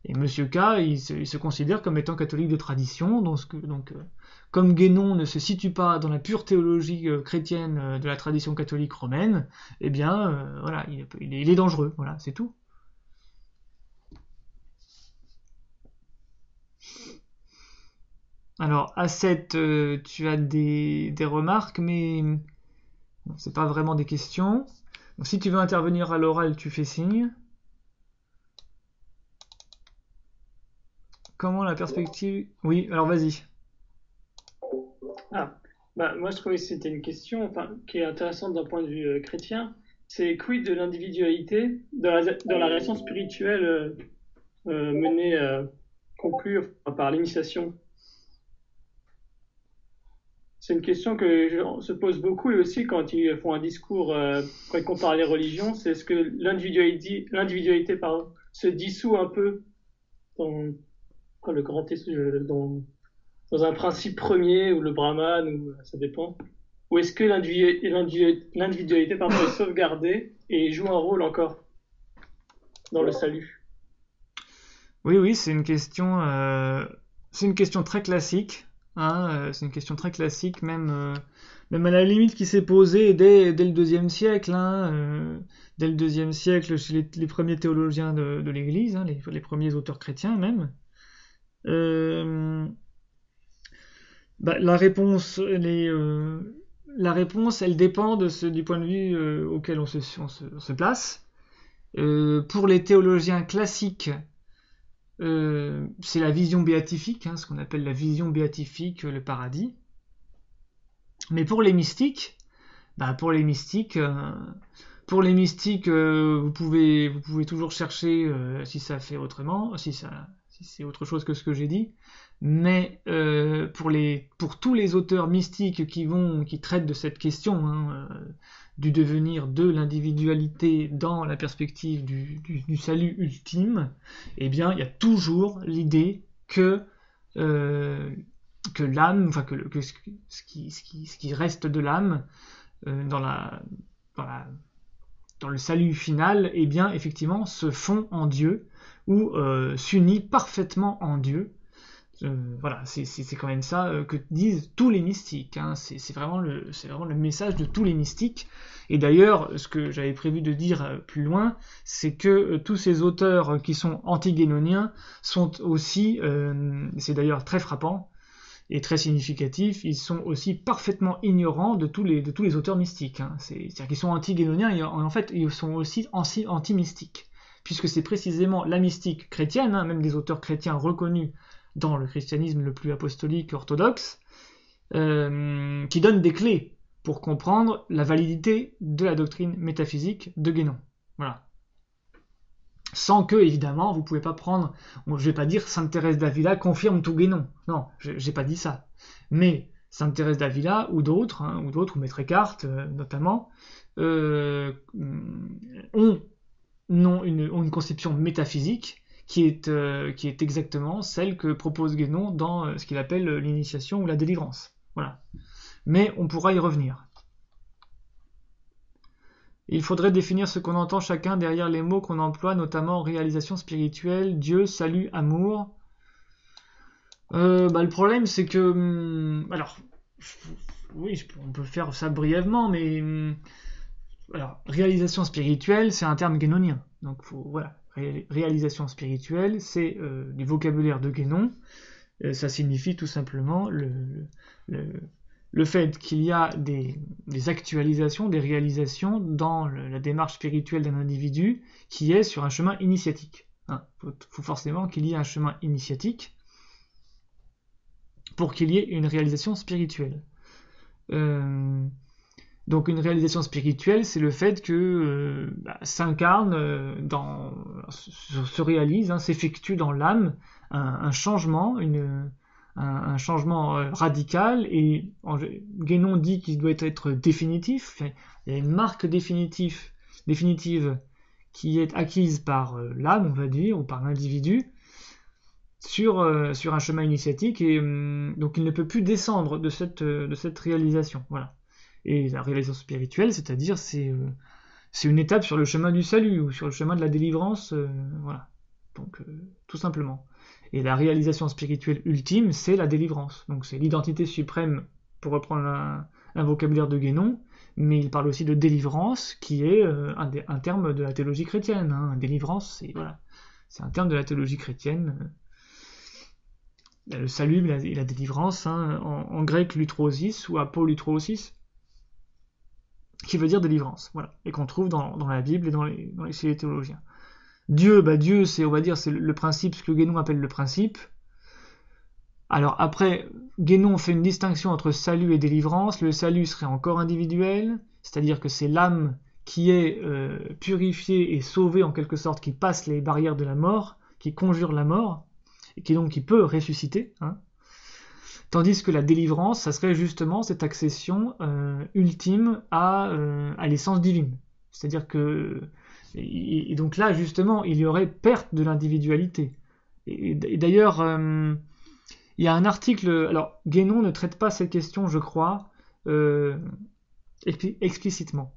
Et Monsieur K, il se considère comme étant catholique de tradition, donc comme Guénon ne se situe pas dans la pure théologie chrétienne de la tradition catholique romaine, eh bien, voilà, il est dangereux, voilà, c'est tout. Alors, A7, tu as des remarques, mais bon, c'est pas vraiment des questions. Donc, si tu veux intervenir à l'oral, tu fais signe. Comment la perspective... Oui, alors vas-y. Ah, bah, moi je trouvais que c'était une question qui est intéressante d'un point de vue chrétien. C'est quid de l'individualité dans la relation spirituelle menée, conclue par l'initiation? C'est une question que les gens se posent beaucoup et aussi quand ils font un discours, quand ils comparent les religions, c'est est-ce que l'individualité pardon, se dissout un peu dans, dans le grand dans un principe premier ou le brahman ou ça dépend. Ou est-ce que l'individualité pardon, est sauvegardée et joue un rôle encore dans le salut? Oui, c'est une question très classique. Hein, c'est une question très classique, même à la limite qui s'est posée dès le deuxième siècle. Hein, dès le deuxième siècle, chez les premiers théologiens de l'Église, hein, les premiers auteurs chrétiens même. Euh, la réponse, elle dépend du point de vue auquel on se place. Pour les théologiens classiques, c'est la vision béatifique, hein, ce qu'on appelle la vision béatifique, le paradis. Mais pour les mystiques, vous pouvez toujours chercher si ça fait autrement, si c'est autre chose que ce que j'ai dit. Mais pour tous les auteurs mystiques qui traitent de cette question, hein, du devenir de l'individualité dans la perspective du salut ultime, eh bien, il y a toujours l'idée euh, que l'âme, enfin que ce qui reste de l'âme dans dans la, dans le salut final, eh bien, effectivement, se fond en Dieu ou s'unit parfaitement en Dieu. Voilà, c'est quand même ça que disent tous les mystiques. Hein. C'est vraiment le message de tous les mystiques. Et d'ailleurs, ce que j'avais prévu de dire plus loin, c'est que tous ces auteurs qui sont anti-guénoniens sont aussi, c'est d'ailleurs très frappant et très significatif, ils sont aussi parfaitement ignorants de tous les auteurs mystiques. Hein. C'est-à-dire qu'ils sont anti-guénoniens et en fait ils sont aussi anti-mystiques. Puisque c'est précisément la mystique chrétienne, hein, même des auteurs chrétiens reconnus dans le christianisme le plus apostolique orthodoxe, qui donne des clés pour comprendre la validité de la doctrine métaphysique de Guénon. Voilà. Sans que, évidemment, vous pouvez pas prendre, je vais pas dire Sainte Thérèse d'Avila confirme tout Guénon. Non, j'ai pas dit ça. Mais Sainte Thérèse d'Avila ou d'autres, hein, ou Maître Eckhart notamment, ont une conception métaphysique qui est exactement celle que propose Guénon dans ce qu'il appelle l'initiation ou la délivrance. Voilà. Mais on pourra y revenir. Il faudrait définir ce qu'on entend chacun derrière les mots qu'on emploie, notamment réalisation spirituelle, Dieu, salut, amour. Le problème, c'est que... alors, oui, on peut faire ça brièvement, mais... alors, réalisation spirituelle, c'est un terme guénonien. Donc, voilà. Réalisation spirituelle, c'est du vocabulaire de Guénon. Ça signifie tout simplement le fait qu'il y a des actualisations, des réalisations dans la démarche spirituelle d'un individu qui est sur un chemin initiatique. Hein, faut forcément qu'il y ait un chemin initiatique pour qu'il y ait une réalisation spirituelle. Donc une réalisation spirituelle, c'est le fait que s'incarne, se réalise, hein, s'effectue dans l'âme un changement, un changement radical, et Guénon dit qu'il doit être définitif. Il y a une marque définitive qui est acquise par l'âme, on va dire, ou par l'individu, sur un chemin initiatique, et donc il ne peut plus descendre de cette réalisation. Voilà. Et la réalisation spirituelle, c'est-à-dire c'est une étape sur le chemin du salut, ou sur le chemin de la délivrance, voilà. Donc tout simplement. Et la réalisation spirituelle ultime, c'est la délivrance. Donc c'est l'identité suprême, pour reprendre un vocabulaire de Guénon, mais il parle aussi de délivrance, qui est un terme de la théologie chrétienne. Hein. Délivrance, c'est un terme de la théologie chrétienne. Le salut et la délivrance, hein, en grec lutrosis ou apolutrosis, qui veut dire délivrance, voilà, et qu'on trouve dans la Bible et chez les théologiens. Dieu, Dieu, on va dire, c'est le principe, ce que Guénon appelle le principe. Alors après, Guénon fait une distinction entre salut et délivrance. Le salut serait encore individuel, c'est-à-dire que c'est l'âme qui est purifiée et sauvée en quelque sorte, qui passe les barrières de la mort, qui conjure la mort, et qui peut ressusciter. Hein. Tandis que la délivrance, ça serait justement cette accession ultime à l'essence divine. C'est-à-dire que... Et donc là, justement, il y aurait perte de l'individualité. Et d'ailleurs... il y a un article, alors Guénon ne traite pas cette question, je crois, explicitement.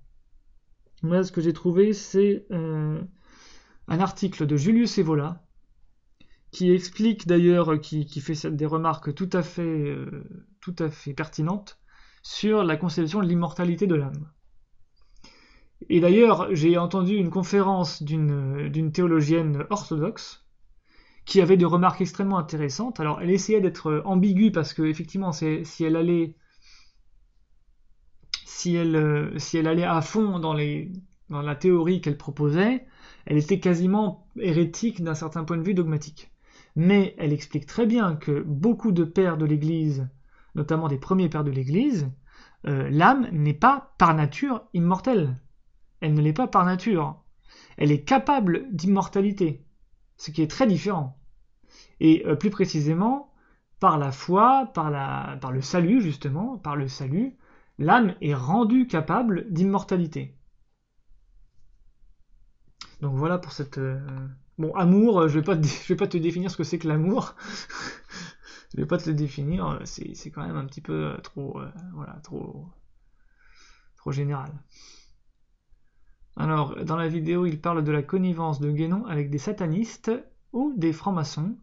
Moi, ce que j'ai trouvé, c'est un article de Julius Evola, qui explique d'ailleurs, qui fait des remarques tout à fait pertinentes sur la conception de l'immortalité de l'âme. Et d'ailleurs, j'ai entendu une conférence d'une théologienne orthodoxe, qui avait des remarques extrêmement intéressantes. Alors, elle essayait d'être ambiguë parce que, effectivement, si elle allait à fond dans la théorie qu'elle proposait, elle était quasiment hérétique d'un certain point de vue dogmatique. Mais elle explique très bien que beaucoup de pères de l'Église, notamment des premiers pères de l'Église, l'âme n'est pas par nature immortelle. Elle ne l'est pas par nature. Elle est capable d'immortalité, ce qui est très différent. Et plus précisément, par la foi, par le salut justement, par le salut, l'âme est rendue capable d'immortalité. Donc voilà pour cette... Bon, amour, je vais pas te définir ce que c'est que l'amour. Je vais pas te le définir, c'est quand même un petit peu trop général. Alors, dans la vidéo, il parle de la connivence de Guénon avec des satanistes ou des francs-maçons.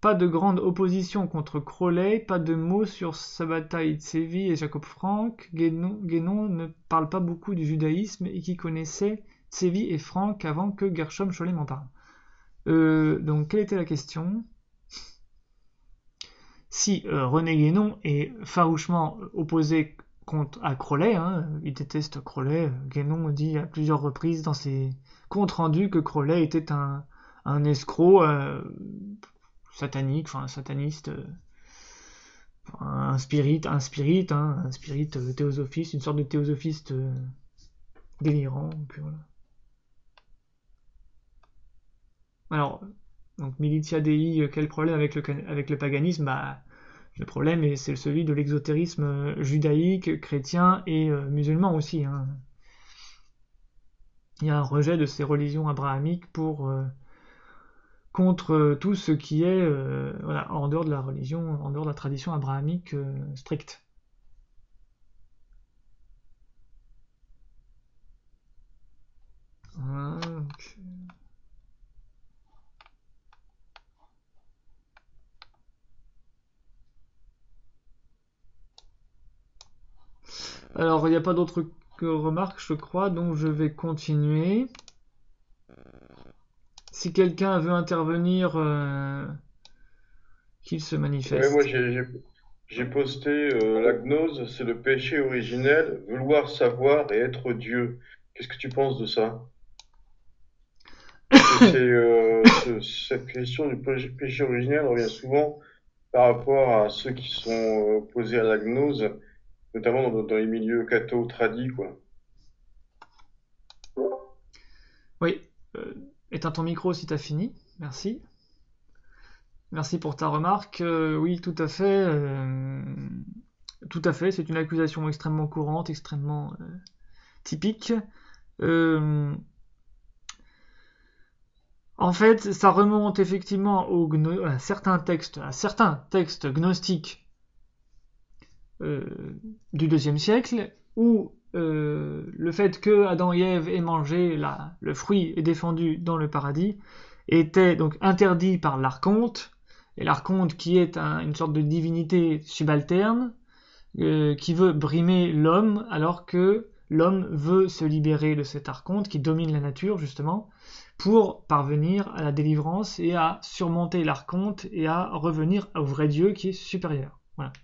Pas de grande opposition contre Crowley, pas de mots sur Sabbatai Tsevi et Jacob Frank. Guénon ne parle pas beaucoup du judaïsme et qui connaissait Tsevi et Frank avant que Gershom Scholem en parle. Donc, quelle était la question ? Si René Guénon est farouchement opposé à Crowley, hein, il déteste Crowley, Guénon dit à plusieurs reprises dans ses comptes rendus que Crowley était un escroc satanique, enfin un sataniste, un spirit théosophiste, une sorte de théosophiste délirant. Donc, voilà. Alors, donc Militia Dei, quel problème avec le paganisme ? Le problème, c'est celui de l'exotérisme judaïque, chrétien et musulman aussi. Hein. Il y a un rejet de ces religions abrahamiques contre tout ce qui est en dehors de la religion, en dehors de la tradition abrahamique stricte. Okay. Alors, il n'y a pas d'autres remarques, je crois, donc je vais continuer. Si quelqu'un veut intervenir, qu'il se manifeste. Oui, moi j'ai posté la gnose, c'est le péché originel, vouloir savoir et être Dieu. Qu'est-ce que tu penses de ça? Cette question du péché originel revient souvent par rapport à ceux qui sont opposés à la gnose, notamment dans les milieux catho tradis, quoi. Oui, éteins ton micro si t'as fini, merci. Merci pour ta remarque. Oui, tout à fait. C'est une accusation extrêmement courante, extrêmement typique. En fait, ça remonte effectivement à certains textes gnostiques du IIe siècle, où le fait que Adam et Ève aient mangé le fruit et défendu dans le paradis était donc interdit par l'archonte, et l'archonte qui est une sorte de divinité subalterne qui veut brimer l'homme alors que l'homme veut se libérer de cet archonte qui domine la nature justement pour parvenir à la délivrance et à surmonter l'archonte et à revenir au vrai Dieu qui est supérieur. Voilà.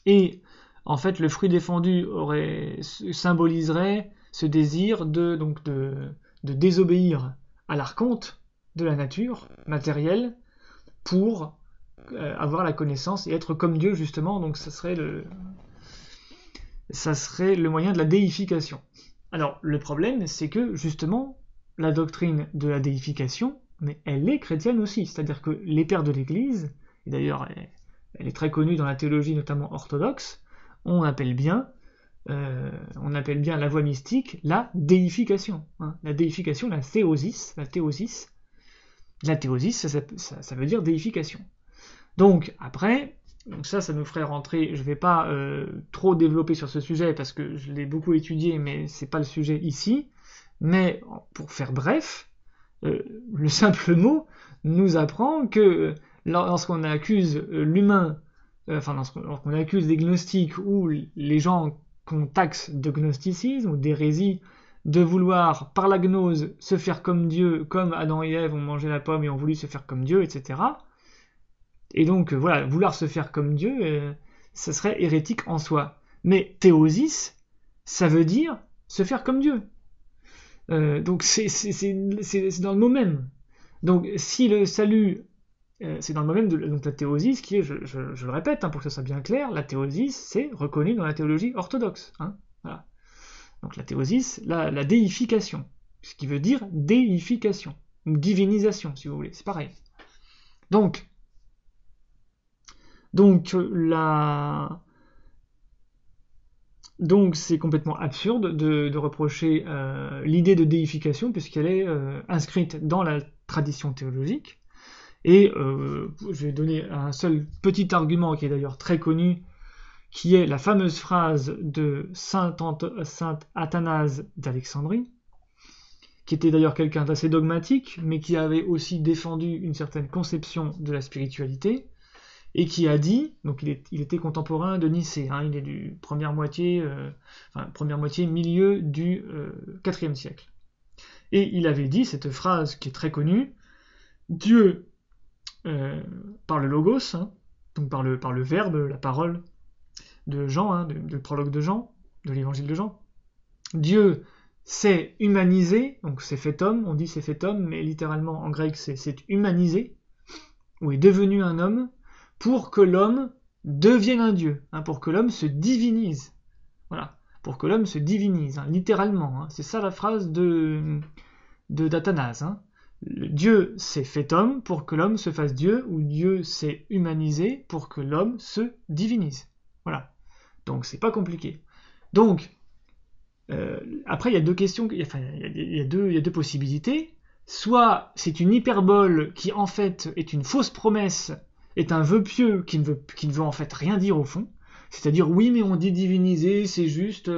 Et en fait, le fruit défendu symboliserait ce désir de désobéir à l'archonte de la nature matérielle pour avoir la connaissance et être comme Dieu justement. Donc ça serait le moyen de la déification. Alors le problème, c'est que justement la doctrine de la déification, mais elle est chrétienne aussi, c'est-à-dire que les pères de l'Église, et d'ailleurs elle est très connue dans la théologie notamment orthodoxe, on appelle bien la voie mystique la déification. Hein. La déification, la théosis, ça veut dire déification. Donc après, ça nous ferait rentrer, je ne vais pas trop développer sur ce sujet parce que je l'ai beaucoup étudié, mais c'est pas le sujet ici. Mais pour faire bref, le simple mot nous apprend que lorsqu'on accuse l'humain, lorsqu'on accuse des gnostiques ou les gens qu'on taxe de gnosticisme ou d'hérésie, de vouloir par la gnose se faire comme Dieu, comme Adam et Ève ont mangé la pomme et ont voulu se faire comme Dieu, etc. Et donc voilà, vouloir se faire comme Dieu, ça serait hérétique en soi. Mais théosis, ça veut dire se faire comme Dieu. Donc c'est dans le mot même. Donc si le salut, c'est dans le mot même donc la théosis qui est, je le répète, hein, pour que ce soit bien clair, la théosis c'est reconnu dans la théologie orthodoxe. Hein, voilà. Donc la théosis, la déification, ce qui veut dire déification, ou divinisation si vous voulez, c'est pareil. Donc c'est complètement absurde de reprocher l'idée de déification puisqu'elle est inscrite dans la tradition théologique. Et je vais donner un seul petit argument qui est d'ailleurs très connu, qui est la fameuse phrase de saint Athanase d'Alexandrie, qui était d'ailleurs quelqu'un d'assez dogmatique, mais qui avait aussi défendu une certaine conception de la spiritualité, et qui a dit, donc il était contemporain de Nicée, hein, il est du première moitié, milieu du IVe siècle. Et il avait dit cette phrase qui est très connue, Dieu, par le logos, hein, donc par le verbe, la parole de Jean, hein, du prologue de Jean, de l'évangile de Jean, Dieu s'est humanisé, donc c'est fait homme, on dit c'est fait homme, mais littéralement en grec c'est humanisé, ou est devenu un homme, pour que l'homme devienne un dieu, hein, pour que l'homme se divinise. Voilà, pour que l'homme se divinise, hein, littéralement. Hein, c'est ça la phrase d'Athanase. Hein. Dieu s'est fait homme pour que l'homme se fasse Dieu, ou Dieu s'est humanisé pour que l'homme se divinise. Voilà. Donc c'est pas compliqué. Donc, après il y a deux questions, il y a deux possibilités. Soit c'est une hyperbole qui en fait est une fausse promesse, est un vœu pieux qui ne veut en fait rien dire au fond. C'est-à-dire, oui, mais on dit diviniser, c'est juste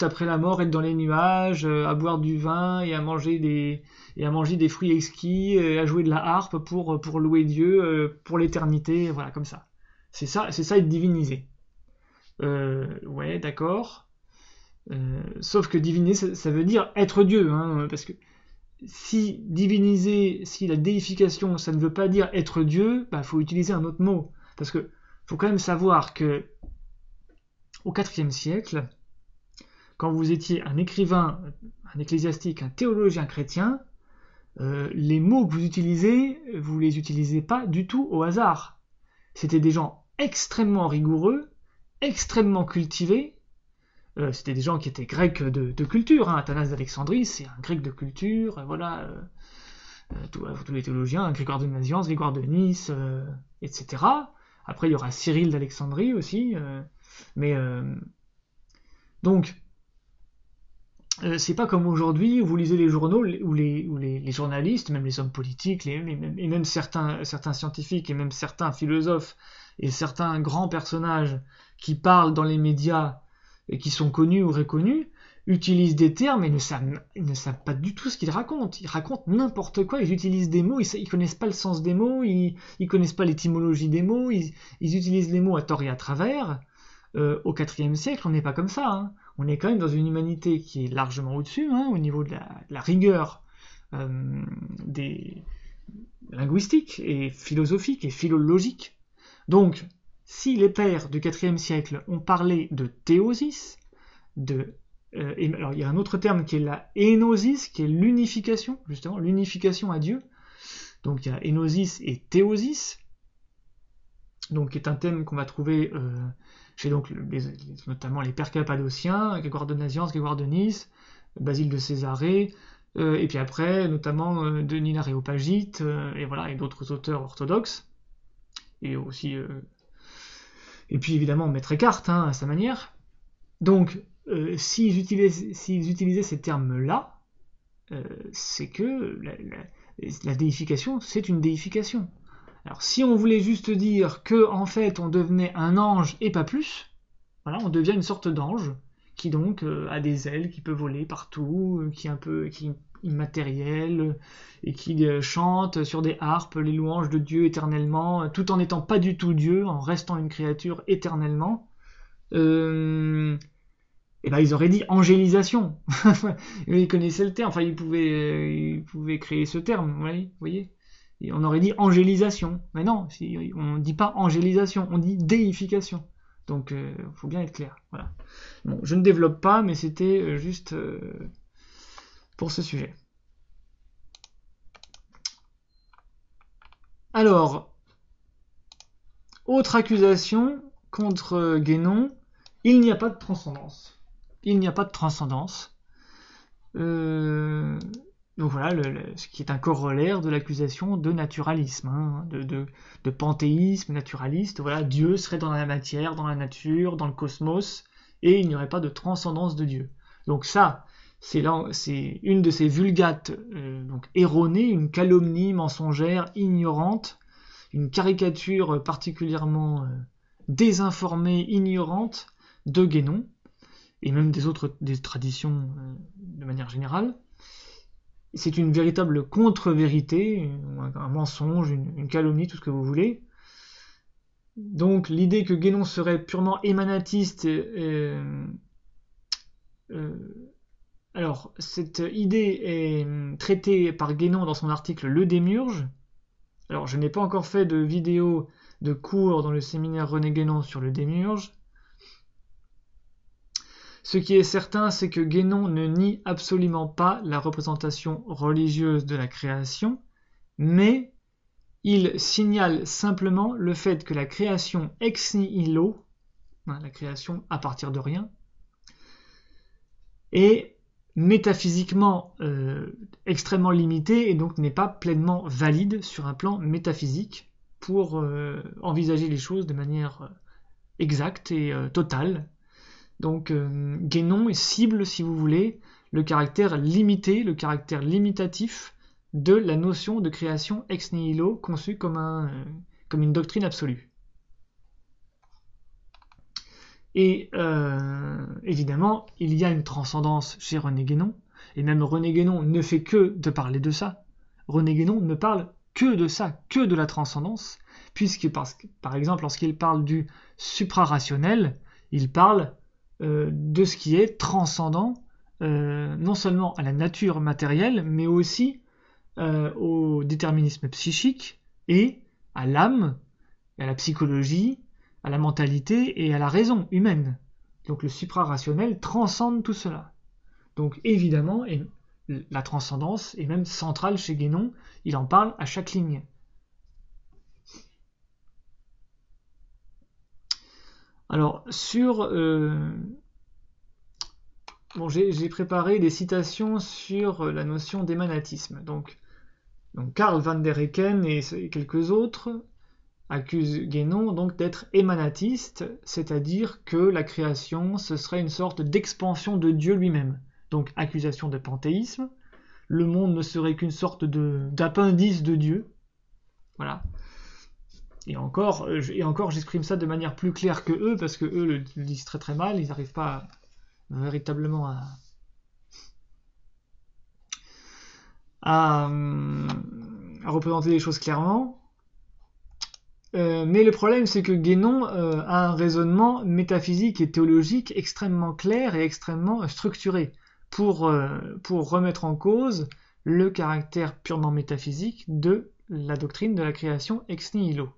après la mort être dans les nuages, à boire du vin et à manger des fruits exquis, et à jouer de la harpe pour louer Dieu pour l'éternité, voilà, comme ça. C'est ça être divinisé. Ouais, d'accord. Sauf que diviniser, ça veut dire être Dieu, hein, parce que si diviniser, si la déification, ça ne veut pas dire être Dieu, faut utiliser un autre mot. Parce que faut quand même savoir que au IVe siècle, quand vous étiez un écrivain, un ecclésiastique, un théologien chrétien, les mots que vous les utilisez pas du tout au hasard. C'était des gens extrêmement rigoureux, extrêmement cultivés. C'était des gens qui étaient grecs de culture. Hein. Athanase d'Alexandrie, c'est un grec de culture. Voilà, tous les théologiens, Grégoire de Nazianze, Grégoire de Nice, etc. Après, il y aura Cyril d'Alexandrie aussi. Donc, c'est pas comme aujourd'hui où vous lisez les journaux où les journalistes, même les hommes politiques, et même certains scientifiques et même certains philosophes et certains grands personnages qui parlent dans les médias et qui sont connus ou reconnus, utilisent des termes et ne savent pas du tout ce qu'ils racontent. Ils racontent n'importe quoi, ils utilisent des mots, ils connaissent pas le sens des mots, ils connaissent pas l'étymologie des mots, ils utilisent les mots à tort et à travers. Au IVe siècle, on n'est pas comme ça. Hein. On est quand même dans une humanité qui est largement au-dessus, hein, au niveau de la rigueur des linguistiques et philosophiques et philologiques. Donc, si les pères du IVe siècle ont parlé de théosis, alors il y a un autre terme qui est la énosis, qui est l'unification, justement, l'unification à Dieu. Donc il y a énosis et théosis, donc qui est un thème qu'on va trouver chez donc notamment les pères cappadociens, Grégoire de Nazianze, Grégoire de Nice, Basile de Césarée, et puis après notamment Denis l'Aréopagite, et voilà, et d'autres auteurs orthodoxes, et aussi et puis évidemment Maître Eckhart, hein, à sa manière. Donc s'ils utilisaient ces termes-là, c'est que la déification, c'est une déification. Alors si on voulait juste dire que en fait on devenait un ange et pas plus, voilà, on devient une sorte d'ange qui donc a des ailes, qui peut voler partout, qui est immatériel et qui chante sur des harpes les louanges de Dieu éternellement, tout en n'étant pas du tout Dieu, en restant une créature éternellement. Et ben ils auraient dit angélisation. Ils connaissaient le terme, enfin ils pouvaient créer ce terme, vous voyez. Et on aurait dit angélisation. Mais non, on ne dit pas angélisation, on dit déification. Donc faut bien être clair. Voilà. Bon, je ne développe pas, mais c'était juste pour ce sujet. Alors, autre accusation contre Guénon, il n'y a pas de transcendance. Il n'y a pas de transcendance. Donc voilà, ce qui est un corollaire de l'accusation de naturalisme, hein, de panthéisme naturaliste. Voilà, Dieu serait dans la matière, dans la nature, dans le cosmos, et il n'y aurait pas de transcendance de Dieu. Donc ça, c'est une de ces vulgates donc erronées, une calomnie mensongère, ignorante, une caricature particulièrement désinformée, ignorante de Guénon, et même des traditions de manière générale. C'est une véritable contre-vérité, un mensonge, une calomnie, tout ce que vous voulez. Donc l'idée que Guénon serait purement émanatiste, alors cette idée est traitée par Guénon dans son article Le Démiurge. Alors je n'ai pas encore fait de vidéo de cours dans le séminaire René Guénon sur le Démiurge. Ce qui est certain, c'est que Guénon ne nie absolument pas la représentation religieuse de la création, mais il signale simplement le fait que la création ex nihilo, la création à partir de rien, est métaphysiquement extrêmement limitée et donc n'est pas pleinement valide sur un plan métaphysique pour envisager les choses de manière exacte et totale. Donc Guénon cible, si vous voulez, le caractère limité, le caractère limitatif de la notion de création ex nihilo conçue comme une doctrine absolue. Et évidemment, il y a une transcendance chez René Guénon, et même René Guénon ne fait que de parler de ça. René Guénon ne parle que de ça, que de la transcendance, puisque par exemple, lorsqu'il parle du suprarationnel, il parle de ce qui est transcendant non seulement à la nature matérielle, mais aussi au déterminisme psychique et à l'âme, à la psychologie, à la mentalité et à la raison humaine. Donc le suprarationnel transcende tout cela. Donc évidemment, la transcendance est même centrale chez Guénon, il en parle à chaque ligne. Alors, j'ai préparé des citations sur la notion d'émanatisme. Donc Karl van der Hecken et quelques autres accusent Guénon donc d'être émanatiste, c'est-à-dire que la création, ce serait une sorte d'expansion de Dieu lui-même. donc accusation de panthéisme. Le monde ne serait qu'une sorte d'appendice de Dieu. Voilà. Et encore, j'exprime ça de manière plus claire que eux, parce que eux le disent très très mal, ils n'arrivent pas véritablement à représenter les choses clairement. Mais le problème, c'est que Guénon a un raisonnement métaphysique et théologique extrêmement clair et extrêmement structuré pour remettre en cause le caractère purement métaphysique de la doctrine de la création ex nihilo.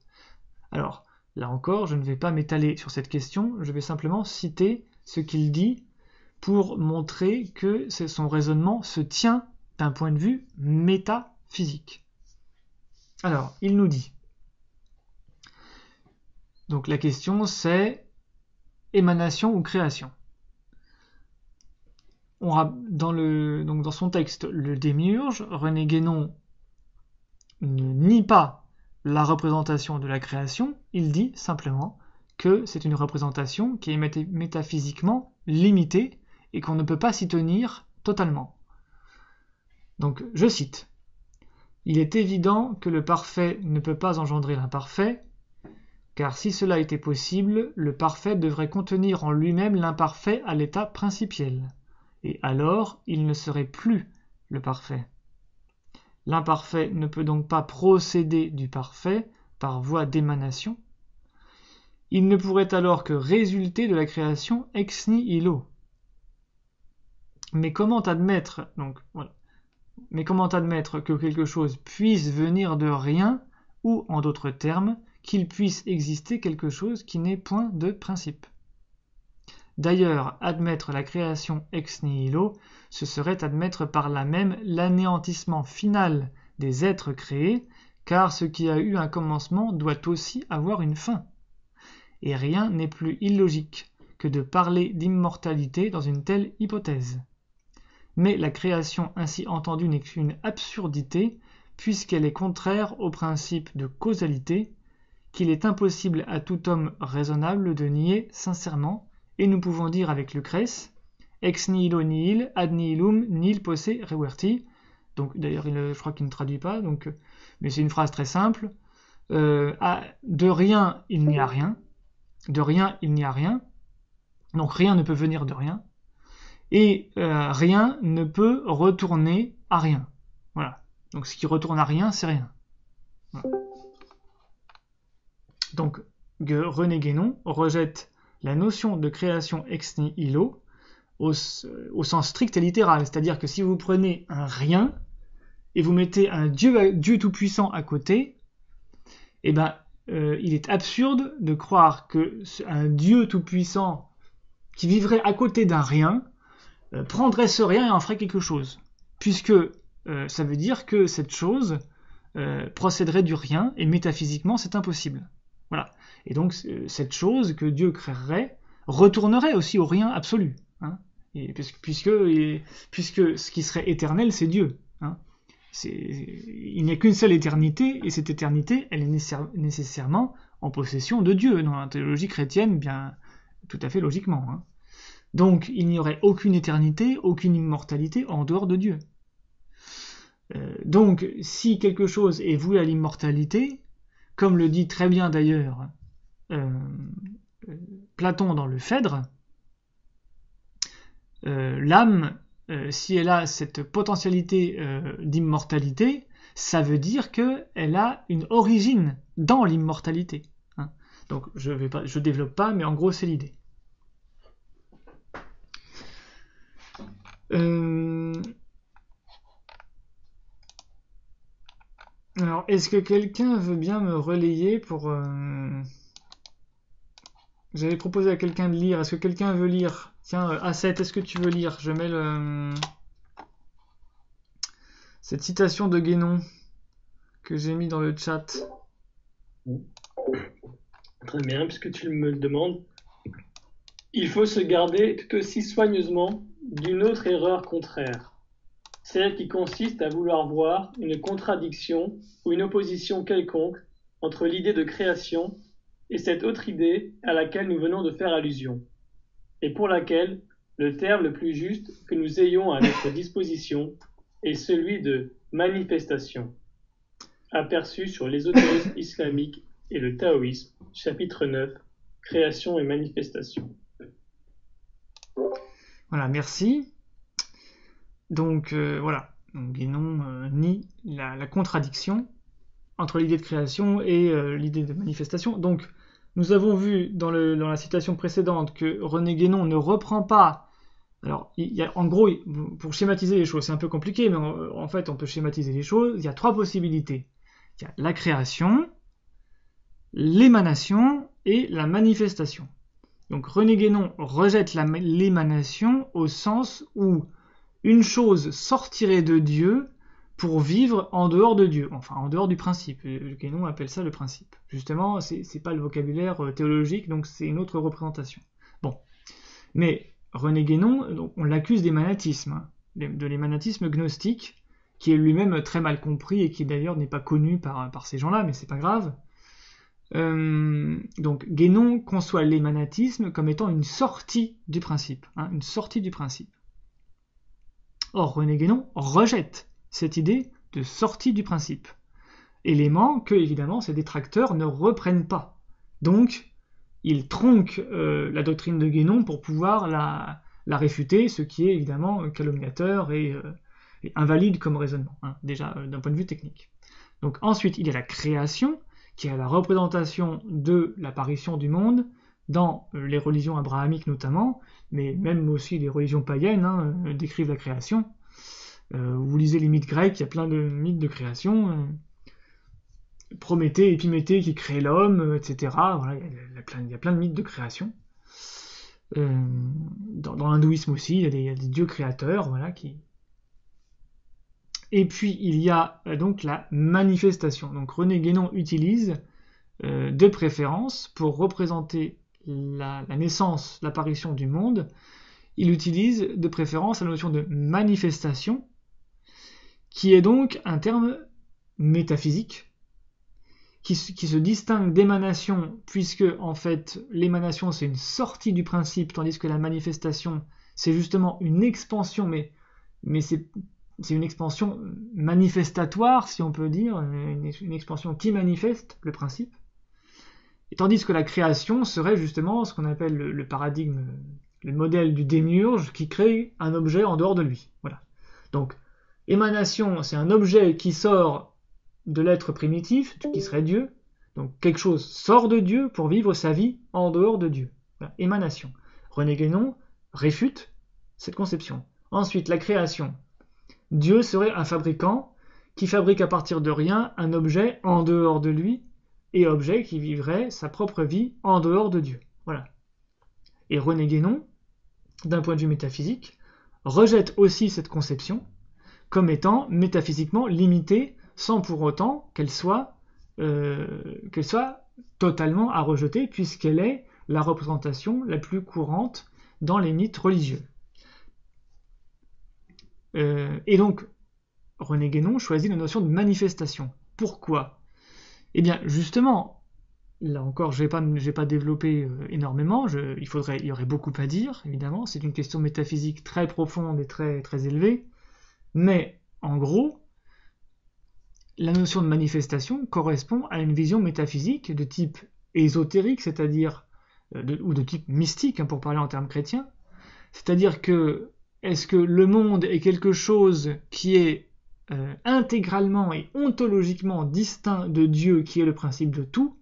Alors, là encore, je ne vais pas m'étaler sur cette question, je vais simplement citer ce qu'il dit pour montrer que son raisonnement se tient d'un point de vue métaphysique. Alors, il nous dit, donc la question c'est émanation ou création. Dans son texte, le Démiurge, René Guénon ne nie pas la représentation de la création, il dit simplement que c'est une représentation qui est métaphysiquement limitée et qu'on ne peut pas s'y tenir totalement. Donc, je cite, « Il est évident que le parfait ne peut pas engendrer l'imparfait, car si cela était possible, le parfait devrait contenir en lui-même l'imparfait à l'état principiel, et alors il ne serait plus le parfait. L'imparfait ne peut donc pas procéder du parfait par voie d'émanation. Il ne pourrait alors que résulter de la création ex nihilo. Mais comment admettre que quelque chose puisse venir de rien, ou, en d'autres termes, qu'il puisse exister quelque chose qui n'est point de principe? D'ailleurs, admettre la création ex nihilo, ce serait admettre par là même l'anéantissement final des êtres créés, car ce qui a eu un commencement doit aussi avoir une fin. Et rien n'est plus illogique que de parler d'immortalité dans une telle hypothèse. Mais la création ainsi entendue n'est qu'une absurdité, puisqu'elle est contraire au principe de causalité, qu'il est impossible à tout homme raisonnable de nier sincèrement, et nous pouvons dire avec Lucrèce, ex nihilo nihil, ad nihilum nihil posse reverti. Donc d'ailleurs, je crois qu'il ne traduit pas, mais c'est une phrase très simple. De rien, il n'y a rien. De rien, il n'y a rien. Donc rien ne peut venir de rien. Et rien ne peut retourner à rien. Voilà. Donc ce qui retourne à rien, c'est rien. Voilà. Donc René Guénon rejette la notion de création ex nihilo au sens strict et littéral. C'est-à-dire que si vous prenez un rien et vous mettez un Dieu tout-puissant à côté, il est absurde de croire qu'un Dieu tout-puissant qui vivrait à côté d'un rien prendrait ce rien et en ferait quelque chose. Puisque ça veut dire que cette chose procéderait du rien et métaphysiquement c'est impossible. Voilà. Et donc cette chose que Dieu créerait retournerait aussi au rien absolu. Hein, et puisque ce qui serait éternel, c'est Dieu. Hein. Il n'y a qu'une seule éternité, et cette éternité, elle est nécessairement en possession de Dieu, dans la théologie chrétienne, bien tout à fait logiquement. Hein. Donc il n'y aurait aucune éternité, aucune immortalité en dehors de Dieu. Donc si quelque chose est voué à l'immortalité, comme le dit très bien d'ailleurs Platon dans le Phèdre, l'âme, si elle a cette potentialité d'immortalité, ça veut dire qu'elle a une origine dans l'immortalité. Hein. Donc je développe pas, mais en gros c'est l'idée. Alors, est-ce que quelqu'un veut bien me relayer pour... J'avais proposé à quelqu'un de lire. Est-ce que quelqu'un veut lire? Tiens, A7, est-ce que tu veux lire? Je mets cette citation de Guénon que j'ai mis dans le chat. Très bien, puisque tu me le demandes. Il faut se garder tout aussi soigneusement d'une autre erreur contraire. Celle qui consiste à vouloir voir une contradiction ou une opposition quelconque entre l'idée de création et cette autre idée à laquelle nous venons de faire allusion, et pour laquelle Le terme le plus juste que nous ayons à notre disposition est celui de manifestation, aperçu sur l'ésotérisme islamique et le taoïsme, chapitre 9, création et manifestation. Voilà, merci. Donc voilà, donc Guénon nie la contradiction entre l'idée de création et l'idée de manifestation. Donc nous avons vu dans la citation précédente que René Guénon ne reprend pas. Alors, en gros, pour schématiser les choses, c'est un peu compliqué, mais en fait, on peut schématiser les choses. Il y a 3 possibilités. Il y a la création, l'émanation et la manifestation. Donc, René Guénon rejette l'émanation au sens où une chose sortirait de Dieu pour vivre en dehors de Dieu, enfin en dehors du principe. Guénon appelle ça le principe. Justement, c'est pas le vocabulaire théologique, donc c'est une autre représentation. Bon, mais René Guénon, on l'accuse d'émanatisme, de l'émanatisme gnostique, qui est lui-même très mal compris et qui d'ailleurs n'est pas connu par ces gens-là, mais c'est pas grave. Donc Guénon conçoit l'émanatisme comme étant une sortie du principe, une sortie du principe. Or René Guénon rejette cette idée de sortie du principe, élément que évidemment ses détracteurs ne reprennent pas. Donc il tronque la doctrine de Guénon pour pouvoir la réfuter, ce qui est évidemment calomniateur et invalide comme raisonnement, déjà d'un point de vue technique. Donc ensuite, il y a la création, qui est la représentation de l'apparition du monde dans les religions abrahamiques notamment, mais même aussi les religions païennes décrivent la création. Vous lisez les mythes grecs, il y a plein de mythes de création. Prométhée, Épiméthée qui crée l'homme, etc. Voilà, il y a plein de mythes de création. Dans l'hindouisme aussi, il y a des dieux créateurs, voilà, qui... Et puis il y a donc la manifestation. Donc René Guénon utilise de préférence pour représenter la naissance, l'apparition du monde, il utilise de préférence la notion de manifestation, qui est donc un terme métaphysique, qui se distingue d'émanation, puisque en fait l'émanation c'est une sortie du principe, tandis que la manifestation c'est justement une expansion, mais c'est une expansion manifestatoire, si on peut dire, une expansion qui manifeste le principe. Et tandis que la création serait justement ce qu'on appelle le paradigme, le modèle du démiurge qui crée un objet en dehors de lui. Voilà. Donc, émanation, c'est un objet qui sort de l'être primitif, qui serait Dieu. Donc, quelque chose sort de Dieu pour vivre sa vie en dehors de Dieu. Voilà. Émanation. René Guénon réfute cette conception. Ensuite, la création. Dieu serait un fabricant qui fabrique à partir de rien un objet en dehors de lui, et objet qui vivrait sa propre vie en dehors de Dieu. Voilà. Et René Guénon, d'un point de vue métaphysique, rejette aussi cette conception comme étant métaphysiquement limitée, sans pour autant qu'elle soit totalement à rejeter, puisqu'elle est la représentation la plus courante dans les mythes religieux. Et donc, René Guénon choisit la notion de manifestation. Pourquoi ? Eh bien, justement, là encore, je vais pas développer énormément, il y aurait beaucoup à dire, évidemment, c'est une question métaphysique très profonde et très, très élevée, mais en gros, la notion de manifestation correspond à une vision métaphysique de type ésotérique, c'est-à-dire, ou de type mystique, pour parler en termes chrétiens, c'est-à-dire que est-ce que le monde est quelque chose qui est intégralement et ontologiquement distinct de Dieu, qui est le principe de tout?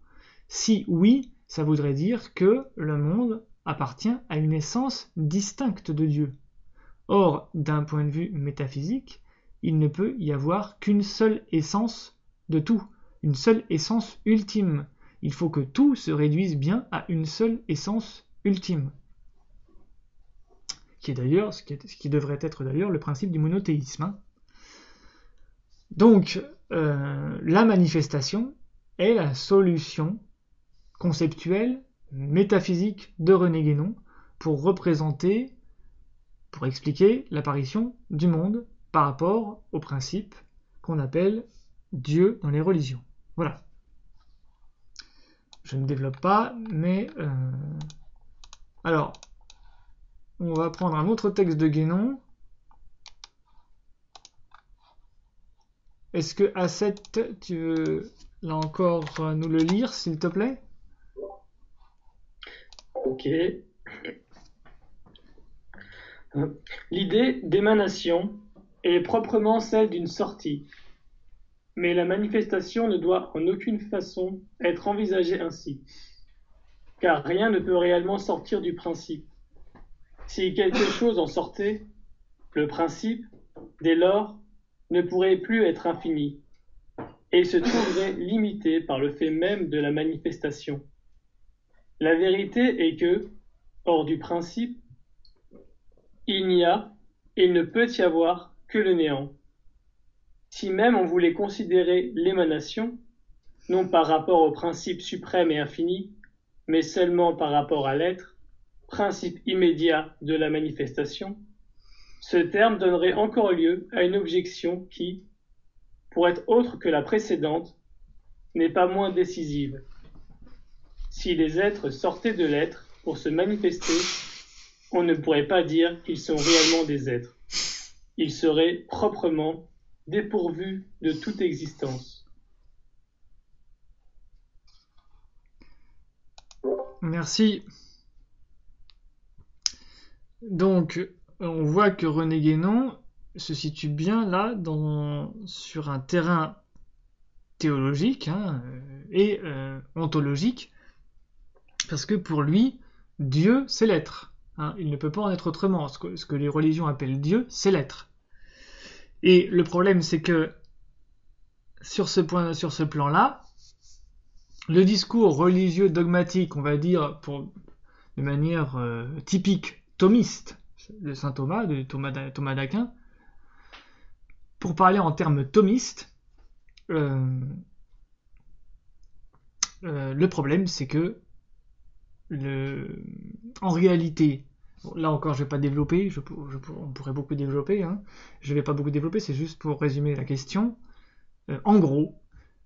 Si oui, ça voudrait dire que le monde appartient à une essence distincte de Dieu. Or, d'un point de vue métaphysique, il ne peut y avoir qu'une seule essence de tout, une seule essence ultime. Il faut que tout se réduise bien à une seule essence ultime. Qui est d'ailleurs, ce qui devrait être d'ailleurs le principe du monothéisme. Donc, la manifestation est la solution conceptuelle, métaphysique de René Guénon pour expliquer l'apparition du monde par rapport au principe qu'on appelle Dieu dans les religions. Voilà. Je ne développe pas, mais... Alors, on va prendre un autre texte de Guénon. Est-ce que A7, tu veux là encore nous le lire, s'il te plaît? Ok. L'idée d'émanation est proprement celle d'une sortie, mais la manifestation ne doit en aucune façon être envisagée ainsi, car rien ne peut réellement sortir du principe. Si quelque chose en sortait, le principe, dès lors, ne pourrait plus être infini, et il se trouverait limité par le fait même de la manifestation. La vérité est que, hors du principe, il n'y a et il ne peut y avoir que le néant. Si même on voulait considérer l'émanation, non par rapport au principe suprême et infini, mais seulement par rapport à l'être, principe immédiat de la manifestation, ce terme donnerait encore lieu à une objection qui, pour être autre que la précédente, n'est pas moins décisive. Si les êtres sortaient de l'être pour se manifester, on ne pourrait pas dire qu'ils sont réellement des êtres. Ils seraient proprement dépourvus de toute existence. Merci. Donc, on voit que René Guénon se situe bien là sur un terrain théologique et ontologique, parce que pour lui, Dieu, c'est l'être. Il ne peut pas en être autrement. Ce que les religions appellent Dieu, c'est l'être. Et le problème, c'est que sur ce plan-là, le discours religieux dogmatique, on va dire de manière typique thomiste de saint Thomas, de Thomas d'Aquin, pour parler en termes thomistes, le problème, c'est que en réalité, là encore, je ne vais pas développer, on pourrait beaucoup développer, je ne vais pas beaucoup développer, c'est juste pour résumer la question. En gros,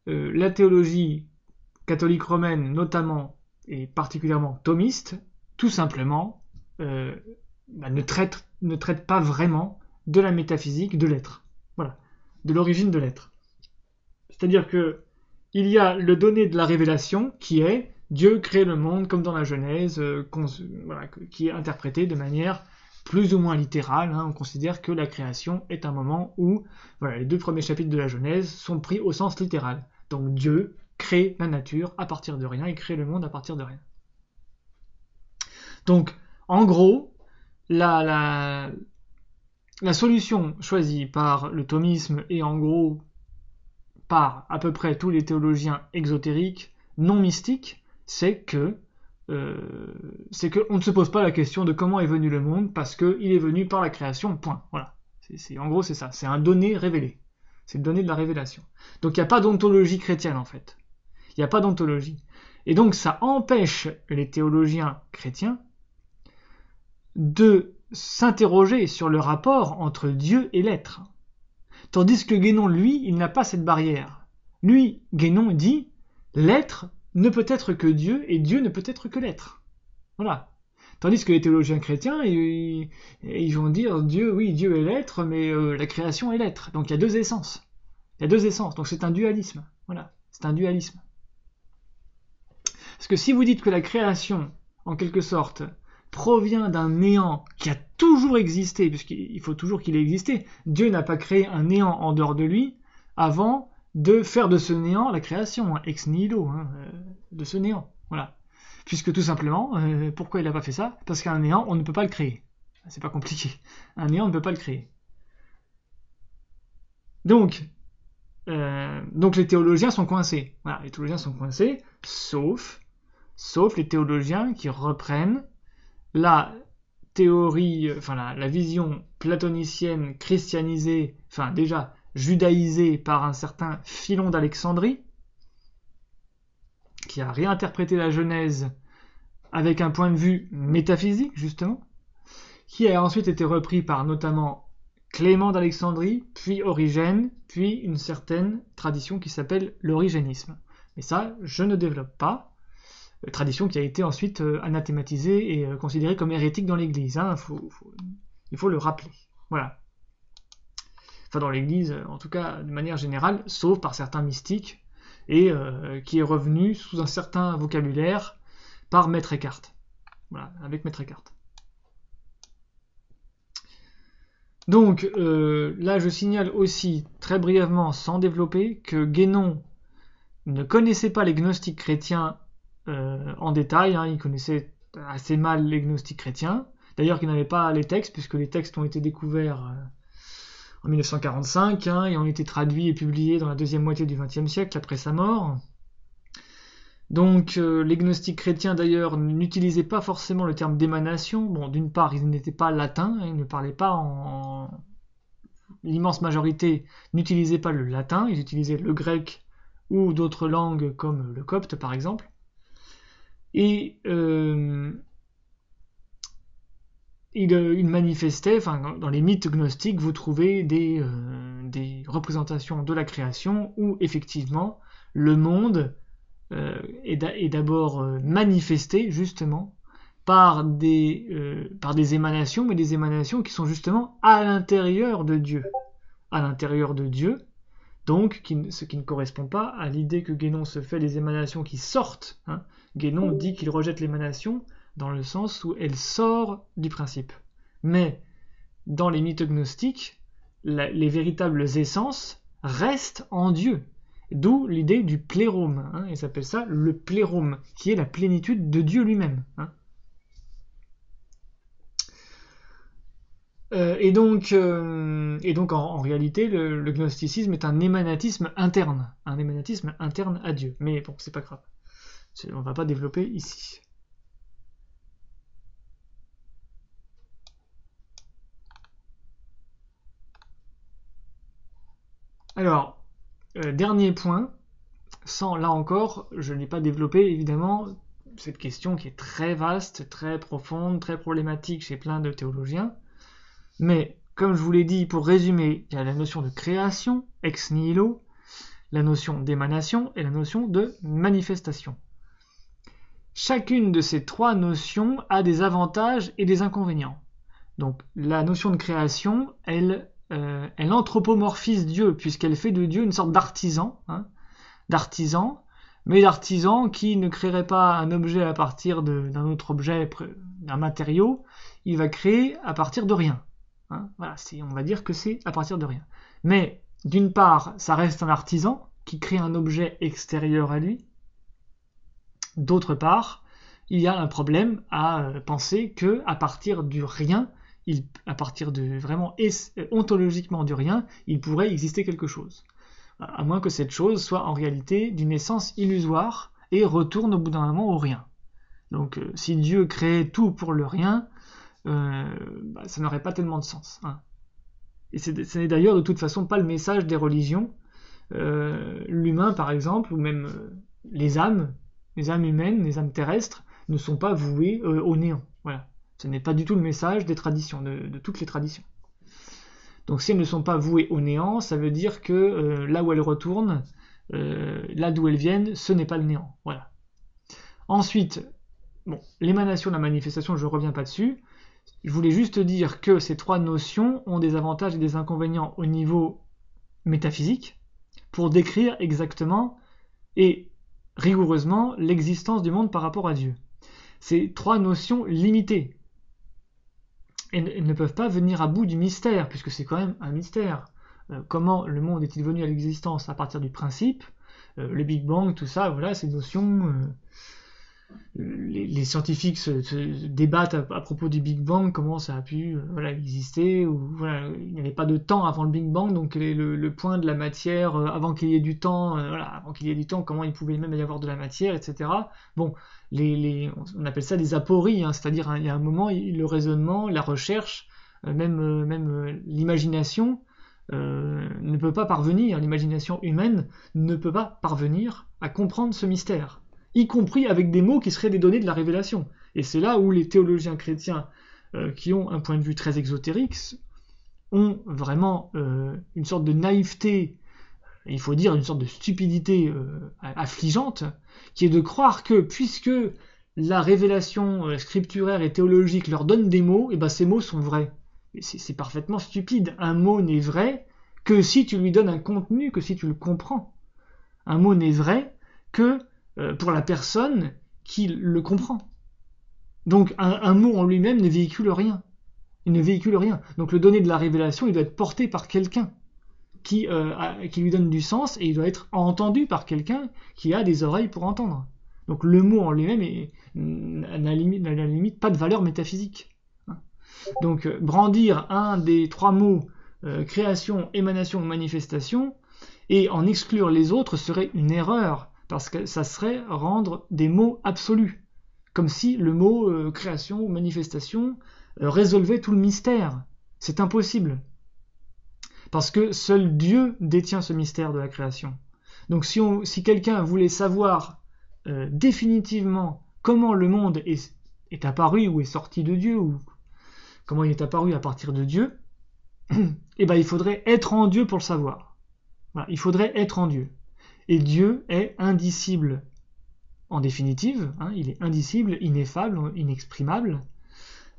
la théologie catholique romaine, notamment et particulièrement thomiste, tout simplement, ne traite pas vraiment de la métaphysique de l'être. Voilà, de l'origine de l'être. C'est-à-dire que il y a le donné de la révélation qui est Dieu crée le monde comme dans la Genèse, qui est interprété de manière plus ou moins littérale. On considère que la création est un moment où les 2 premiers chapitres de la Genèse sont pris au sens littéral. Donc Dieu crée la nature à partir de rien et crée le monde à partir de rien. Donc, en gros, la solution choisie par le thomisme et en gros par à peu près tous les théologiens exotériques, non mystiques, c'est que on ne se pose pas la question de comment est venu le monde parce qu'il est venu par la création, point. Voilà. En gros, c'est ça. C'est un donné révélé. C'est le donné de la révélation. Donc il n'y a pas d'ontologie chrétienne en fait. Il n'y a pas d'ontologie. Et donc ça empêche les théologiens chrétiens de s'interroger sur le rapport entre Dieu et l'être. Tandis que Guénon, lui, il n'a pas cette barrière. Lui, Guénon dit, l'être ne peut être que Dieu et Dieu ne peut être que l'être. Voilà. Tandis que les théologiens chrétiens, ils vont dire Dieu, oui, Dieu est l'être, mais la création est l'être. Donc il y a 2 essences. Il y a 2 essences. Donc c'est un dualisme. Voilà. C'est un dualisme. Parce que si vous dites que la création, en quelque sorte, provient d'un néant qui a toujours existé, puisqu'il faut toujours qu'il ait existé, Dieu n'a pas créé un néant en dehors de lui avant de faire de ce néant la création, ex nihilo, de ce néant. Voilà. Puisque tout simplement, pourquoi il n'a pas fait ça? Parce qu'un néant, on ne peut pas le créer. C'est pas compliqué. Un néant, on ne peut pas le créer. Donc les théologiens sont coincés. Voilà, les théologiens sont coincés, sauf les théologiens qui reprennent la théorie, la vision platonicienne christianisée, déjà judaïsée par un certain Philon d'Alexandrie, qui a réinterprété la Genèse avec un point de vue métaphysique, justement, qui a ensuite été repris par notamment Clément d'Alexandrie, puis Origène, puis une certaine tradition qui s'appelle l'origénisme. Mais ça, je ne développe pas. tradition qui a été ensuite anathématisée et considérée comme hérétique dans l'Église. Hein, il faut le rappeler. Voilà. Enfin, dans l'Église, en tout cas, de manière générale, sauf par certains mystiques, et qui est revenu sous un certain vocabulaire par Maître Eckhart. Voilà, avec Maître Eckhart. Donc, là, je signale aussi, très brièvement, sans développer, que Guénon ne connaissait pas les gnostiques chrétiens en détail, hein, il connaissait assez mal les gnostiques chrétiens, d'ailleurs qu'il n'avait pas les textes, puisque les textes ont été découverts en 1945, hein, et ont été traduits et publiés dans la deuxième moitié du XXe siècle, après sa mort. Donc les gnostiques chrétiens d'ailleurs n'utilisaient pas forcément le terme d'émanation. Bon, d'une part, ils n'étaient pas latins, ils ne parlaient pas l'immense majorité n'utilisait pas le latin, ils utilisaient le grec ou d'autres langues comme le copte par exemple. Et il manifestait, enfin dans les mythes gnostiques, vous trouvez des représentations de la création où effectivement le monde est d'abord manifesté justement par des émanations, mais des émanations qui sont justement à l'intérieur de Dieu. À l'intérieur de Dieu, donc ce qui ne correspond pas à l'idée que Guénon se fait des émanations qui sortent. Hein. Guénon dit qu'il rejette l'émanation dans le sens où elle sort du principe. Mais dans les mythes gnostiques, les véritables essences restent en Dieu. D'où l'idée du plérome. Hein. Ils appellent ça le plérome, qui est la plénitude de Dieu lui-même. Hein. Et donc en réalité, le gnosticisme est un émanatisme interne à Dieu. Mais bon, c'est pas grave. On va pas développer ici. Alors, dernier point, là encore, je n'ai pas développé évidemment cette question qui est très vaste, très profonde, très problématique chez plein de théologiens. Mais, comme je vous l'ai dit, pour résumer, il y a la notion de création, ex nihilo, la notion d'émanation et la notion de manifestation. Chacune de ces trois notions a des avantages et des inconvénients. Donc, la notion de création, elle anthropomorphise Dieu, puisqu'elle fait de Dieu une sorte d'artisan, mais d'artisan qui ne créerait pas un objet à partir d'un autre objet, d'un matériau, il va créer à partir de rien. Hein, voilà, on va dire que c'est à partir de rien. Mais, d'une part, ça reste un artisan qui crée un objet extérieur à lui. D'autre part, il y a un problème à penser que à partir du rien, à partir de vraiment ontologiquement du rien, il pourrait exister quelque chose. À moins que cette chose soit en réalité d'une essence illusoire et retourne au bout d'un moment au rien. Donc si Dieu créait tout pour le rien, ça n'aurait pas tellement de sens. Hein. Et ce n'est d'ailleurs de toute façon pas le message des religions. L'humain par exemple, ou même les âmes humaines, les âmes terrestres, ne sont pas vouées au néant. Voilà. Ce n'est pas du tout le message des traditions, de toutes les traditions. Donc si elles ne sont pas vouées au néant, ça veut dire que là où elles retournent, là d'où elles viennent, ce n'est pas le néant. Voilà. Ensuite, bon, l'émanation, la manifestation, je ne reviens pas dessus. Je voulais juste dire que ces trois notions ont des avantages et des inconvénients au niveau métaphysique pour décrire exactement et rigoureusement l'existence du monde par rapport à Dieu. Ces trois notions limitées. Elles ne peuvent pas venir à bout du mystère, puisque c'est quand même un mystère. Comment le monde est-il venu à l'existence à partir du principe, le Big Bang, tout ça, voilà, ces notions. Les scientifiques se débattent à propos du Big Bang, comment ça a pu exister, ou, voilà, il n'y avait pas de temps avant le Big Bang, donc le point de la matière, avant qu'il y ait du temps, comment il pouvait même y avoir de la matière, etc. Bon, on appelle ça des apories, hein, c'est-à-dire il y a un moment, le raisonnement, la recherche, même l'imagination ne peut pas parvenir, l'imagination humaine ne peut pas parvenir à comprendre ce mystère, y compris avec des mots qui seraient des données de la révélation. Et c'est là où les théologiens chrétiens, qui ont un point de vue très exotérique, ont vraiment une sorte de naïveté il faut dire une sorte de stupidité affligeante, qui est de croire que puisque la révélation scripturaire et théologique leur donne des mots, et ben ces mots sont vrais. C'est parfaitement stupide. Un mot n'est vrai que si tu lui donnes un contenu, que si tu le comprends. Un mot n'est vrai que pour la personne qui le comprend. Donc un mot en lui-même ne véhicule rien. Il ne véhicule rien. Donc le donné de la révélation, il doit être porté par quelqu'un qui lui donne du sens, et il doit être entendu par quelqu'un qui a des oreilles pour entendre. Donc le mot en lui-même n'a à la limite pas de valeur métaphysique. Donc brandir un des trois mots création, émanation, manifestation, et en exclure les autres serait une erreur, parce que ça serait rendre des mots absolus, comme si le mot création ou manifestation résolvait tout le mystère. C'est impossible, parce que seul Dieu détient ce mystère de la création. Donc si quelqu'un voulait savoir définitivement comment le monde est apparu ou est sorti de Dieu, ou comment il est apparu à partir de Dieu, eh ben il faudrait être en Dieu pour le savoir. Voilà, il faudrait être en Dieu. Et Dieu est indicible. En définitive, il est indicible, ineffable, inexprimable,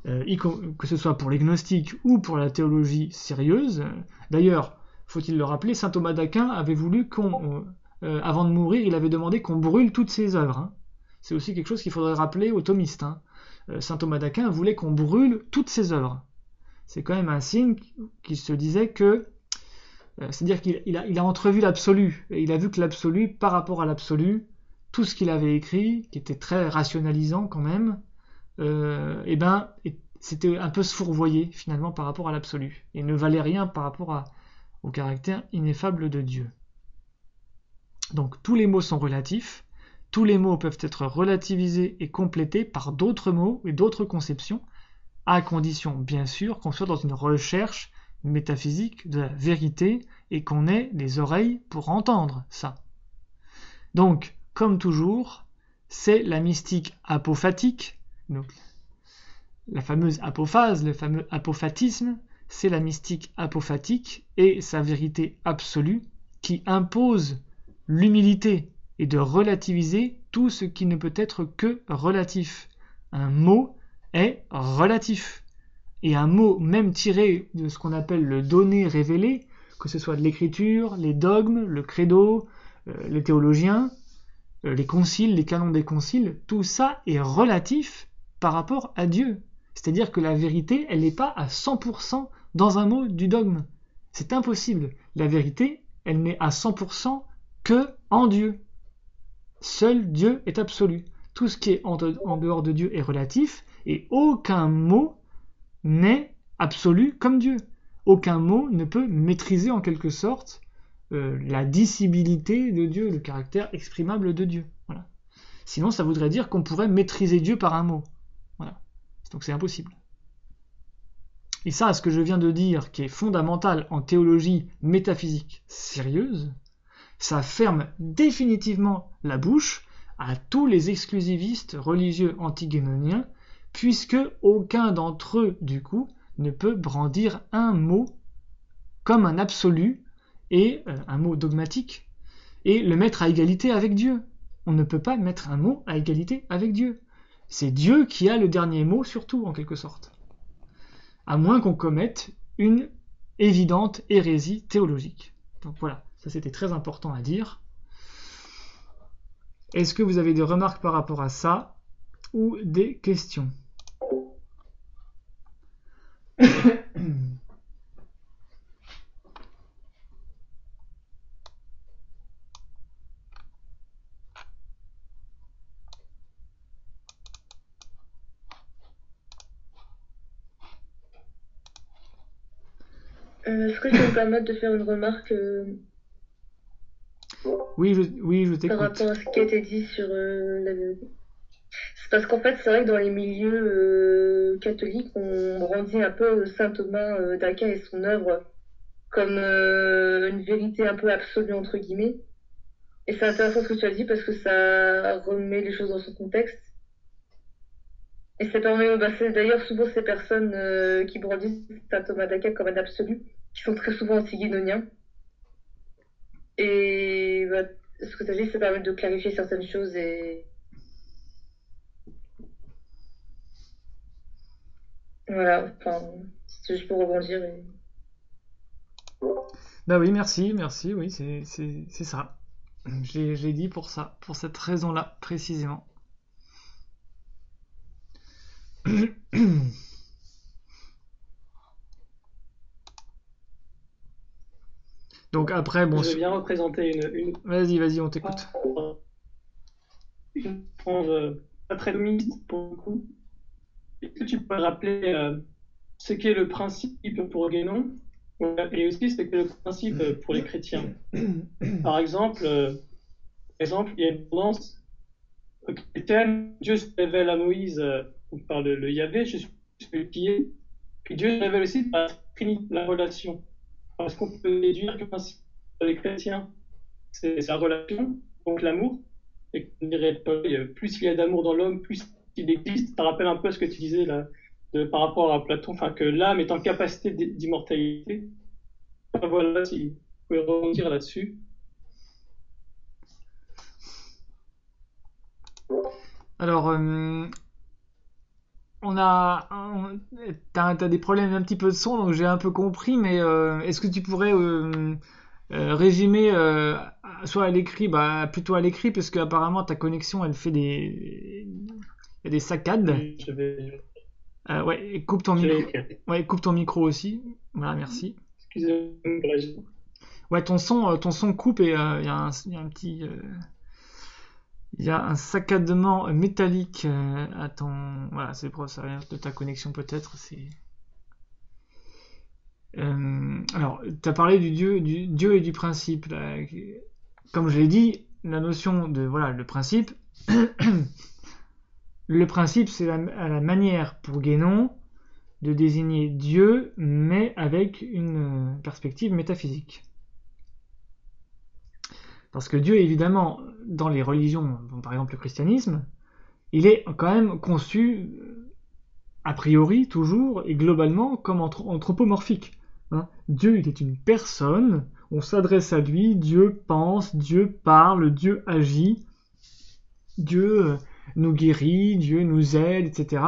que ce soit pour les gnostiques ou pour la théologie sérieuse. D'ailleurs, faut-il le rappeler, saint Thomas d'Aquin avait voulu avant de mourir, il avait demandé qu'on brûle toutes ses œuvres. C'est aussi quelque chose qu'il faudrait rappeler aux thomistes. Saint Thomas d'Aquin voulait qu'on brûle toutes ses œuvres. C'est quand même un signe qui se disait que, c'est-à-dire qu'il a entrevu l'absolu, et il a vu que l'absolu, par rapport à l'absolu, tout ce qu'il avait écrit, qui était très rationalisant quand même, c'était un peu se fourvoyer finalement par rapport à l'absolu, et ne valait rien par rapport au caractère ineffable de Dieu. Donc tous les mots sont relatifs, tous les mots peuvent être relativisés et complétés par d'autres mots et d'autres conceptions, à condition bien sûr qu'on soit dans une recherche métaphysique de la vérité et qu'on ait les oreilles pour entendre ça. Donc, comme toujours, c'est la mystique apophatique, donc la fameuse apophase, le fameux apophatisme, c'est la mystique apophatique et sa vérité absolue qui impose l'humilité et de relativiser tout ce qui ne peut être que relatif. Un mot est relatif. Et un mot, même tiré de ce qu'on appelle le donné révélé, que ce soit de l'écriture, les dogmes, le credo, les théologiens, les conciles, les canons des conciles, tout ça est relatif par rapport à Dieu. C'est-à-dire que la vérité, elle n'est pas à 100% dans un mot du dogme. C'est impossible. La vérité, elle n'est à 100% que en Dieu. Seul Dieu est absolu. Tout ce qui est en dehors de Dieu est relatif, et aucun mot n'est absolu comme Dieu. Aucun mot ne peut maîtriser en quelque sorte la dissibilité de Dieu, le caractère exprimable de Dieu. Voilà. Sinon, ça voudrait dire qu'on pourrait maîtriser Dieu par un mot. Voilà. Donc c'est impossible. Et ça, ce que je viens de dire, qui est fondamental en théologie métaphysique sérieuse, ça ferme définitivement la bouche à tous les exclusivistes religieux antiguénoniens, puisque aucun d'entre eux, du coup, ne peut brandir un mot comme un absolu, et un mot dogmatique, et le mettre à égalité avec Dieu. On ne peut pas mettre un mot à égalité avec Dieu. C'est Dieu qui a le dernier mot sur tout, en quelque sorte. À moins qu'on commette une évidente hérésie théologique. Donc voilà, ça c'était très important à dire. Est-ce que vous avez des remarques par rapport à ça, ou des questions ? Est-ce que je peux me permettre de faire une remarque Oui, je t'écoute. par rapport à ce qui a été dit sur la vérité? C'est parce qu'en fait, c'est vrai que dans les milieux catholiques, on brandit un peu saint Thomas d'Aquin et son œuvre comme une vérité un peu absolue, entre guillemets. Et c'est intéressant ce que tu as dit parce que ça remet les choses dans son contexte. Et ça permet, c'est d'ailleurs souvent ces personnes qui brandissent saint Thomas d'Aquin comme un absolu, qui sont très souvent anti-guénoniens. Et ce que tu as dit, ça permet de clarifier certaines choses et voilà, enfin, c'est juste pour rebondir. Bah oui, merci, oui, c'est ça. Je l'ai dit pour ça, pour cette raison-là, précisément. Donc après, bon... Je vais bien représenter Vas-y, on t'écoute. Une frange pas très féministe pour le coup. Est-ce que tu peux rappeler ce qu'est le principe pour Guénon et aussi ce qu'est le principe pour les chrétiens? Par exemple, il y a une tendance chrétienne, Dieu se révèle à Moïse par le Yahvé, je suis celui qui est, puis Dieu se révèle aussi par la Trinité, la relation. Est-ce qu'on peut déduire que le principe pour les chrétiens, c'est la relation, donc l'amour, et comme dirait Paul, plus il y a d'amour dans l'homme, plus il existe. Ça rappelle un peu ce que tu disais là, par rapport à Platon, enfin que l'âme est en capacité d'immortalité. Voilà, si vous pouvez rebondir là-dessus. Alors, t'as des problèmes un petit peu de son, donc j'ai un peu compris, mais est-ce que tu pourrais résumer soit à l'écrit, plutôt à l'écrit, parce qu'apparemment ta connexion elle fait il y a des saccades. Ouais, coupe ton micro. Ouais, coupe ton micro aussi. Voilà, merci. Excusez-moi. Ouais, ton son coupe et il y a un petit. Il y a un saccadement métallique à ton... Voilà, c'est pour ça vient de ta connexion peut-être. Alors, tu as parlé du Dieu et du principe. Là. Comme je l'ai dit, la notion de... Voilà, le principe. Le principe, c'est la manière pour Guénon de désigner Dieu, mais avec une perspective métaphysique. Parce que Dieu, évidemment, dans les religions, par exemple le christianisme, il est quand même conçu, a priori, toujours, et globalement, comme anthropomorphique. Dieu, il est une personne, on s'adresse à lui, Dieu pense, Dieu parle, Dieu agit, Dieu nous guérit, Dieu nous aide, etc.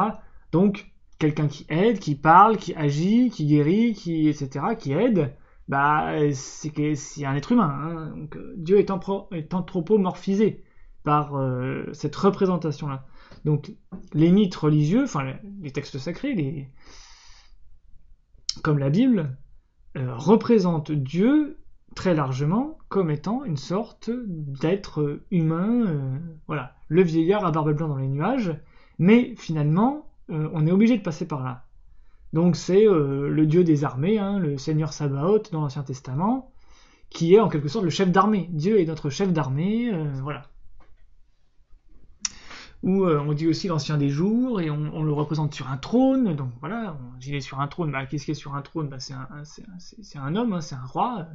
Donc, quelqu'un qui aide, qui parle, qui agit, qui guérit, etc., qui aide, c'est un être humain. Hein. Donc, Dieu est anthropomorphisé par cette représentation-là. Donc, les mythes religieux, enfin les textes sacrés, comme la Bible, représentent Dieu très largement comme étant une sorte d'être humain, voilà, le vieillard à barbe blanche dans les nuages, mais finalement, on est obligé de passer par là. Donc c'est le dieu des armées, hein, le Seigneur Sabaoth dans l'Ancien Testament, qui est en quelque sorte le chef d'armée. Dieu est notre chef d'armée, voilà. Ou on dit aussi l'ancien des jours, et on le représente sur un trône, donc voilà, il est sur un trône, qu'est-ce qui est sur un trône? C'est un homme, hein, c'est un roi,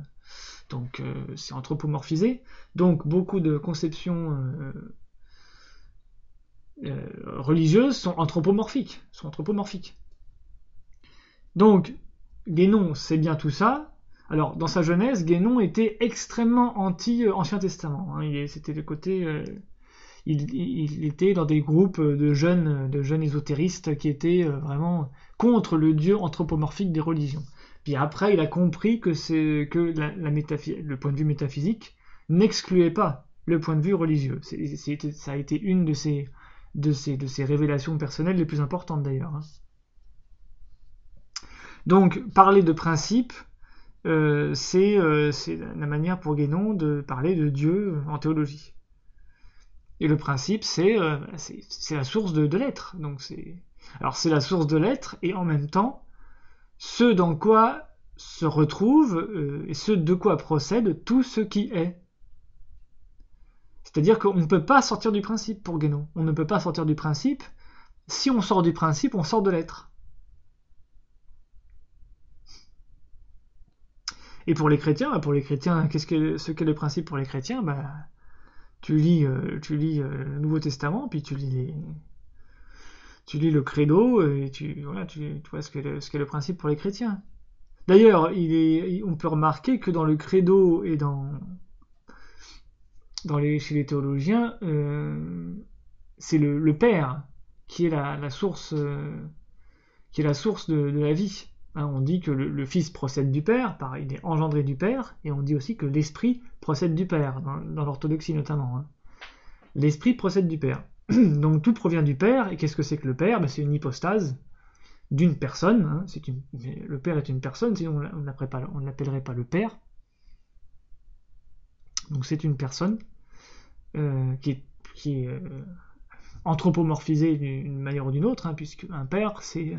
donc c'est anthropomorphisé. Donc beaucoup de conceptions religieuses sont anthropomorphiques. Donc, Guénon, c'est bien tout ça. Alors, dans sa jeunesse, Guénon était extrêmement anti-Ancien Testament. Hein. C'était le côté... il était dans des groupes de jeunes ésotéristes qui étaient vraiment contre le Dieu anthropomorphique des religions. Puis après, il a compris que le point de vue métaphysique n'excluait pas le point de vue religieux. Ça a été une de ses révélations personnelles les plus importantes d'ailleurs. Hein. Donc, parler de principe, c'est la manière pour Guénon de parler de Dieu en théologie. Et le principe, c'est la source de l'être. Donc alors c'est la source de l'être, et en même temps, ce dans quoi se retrouve et ce de quoi procède tout ce qui est. C'est-à-dire qu'on ne peut pas sortir du principe pour Guénon. On ne peut pas sortir du principe. Si on sort du principe, on sort de l'être. Et pour les chrétiens, ce qu'est le principe pour les chrétiens, tu lis le Nouveau Testament, puis tu lis le credo, et tu vois ce qu'est le principe pour les chrétiens. D'ailleurs, on peut remarquer que dans le credo et dans chez les théologiens, c'est le Père qui est la source, qui est la source de la vie. Hein, on dit que le Fils procède du Père, pareil, il est engendré du Père, et on dit aussi que l'Esprit procède du Père, dans l'orthodoxie notamment. Hein. L'Esprit procède du Père. Donc tout provient du Père, et qu'est-ce que c'est que le Père? C'est une hypostase d'une personne. Hein, le Père est une personne, sinon on ne l'appellerait pas le Père. Donc c'est une personne qui est anthropomorphisée d'une manière ou d'une autre, hein, puisque un père c'est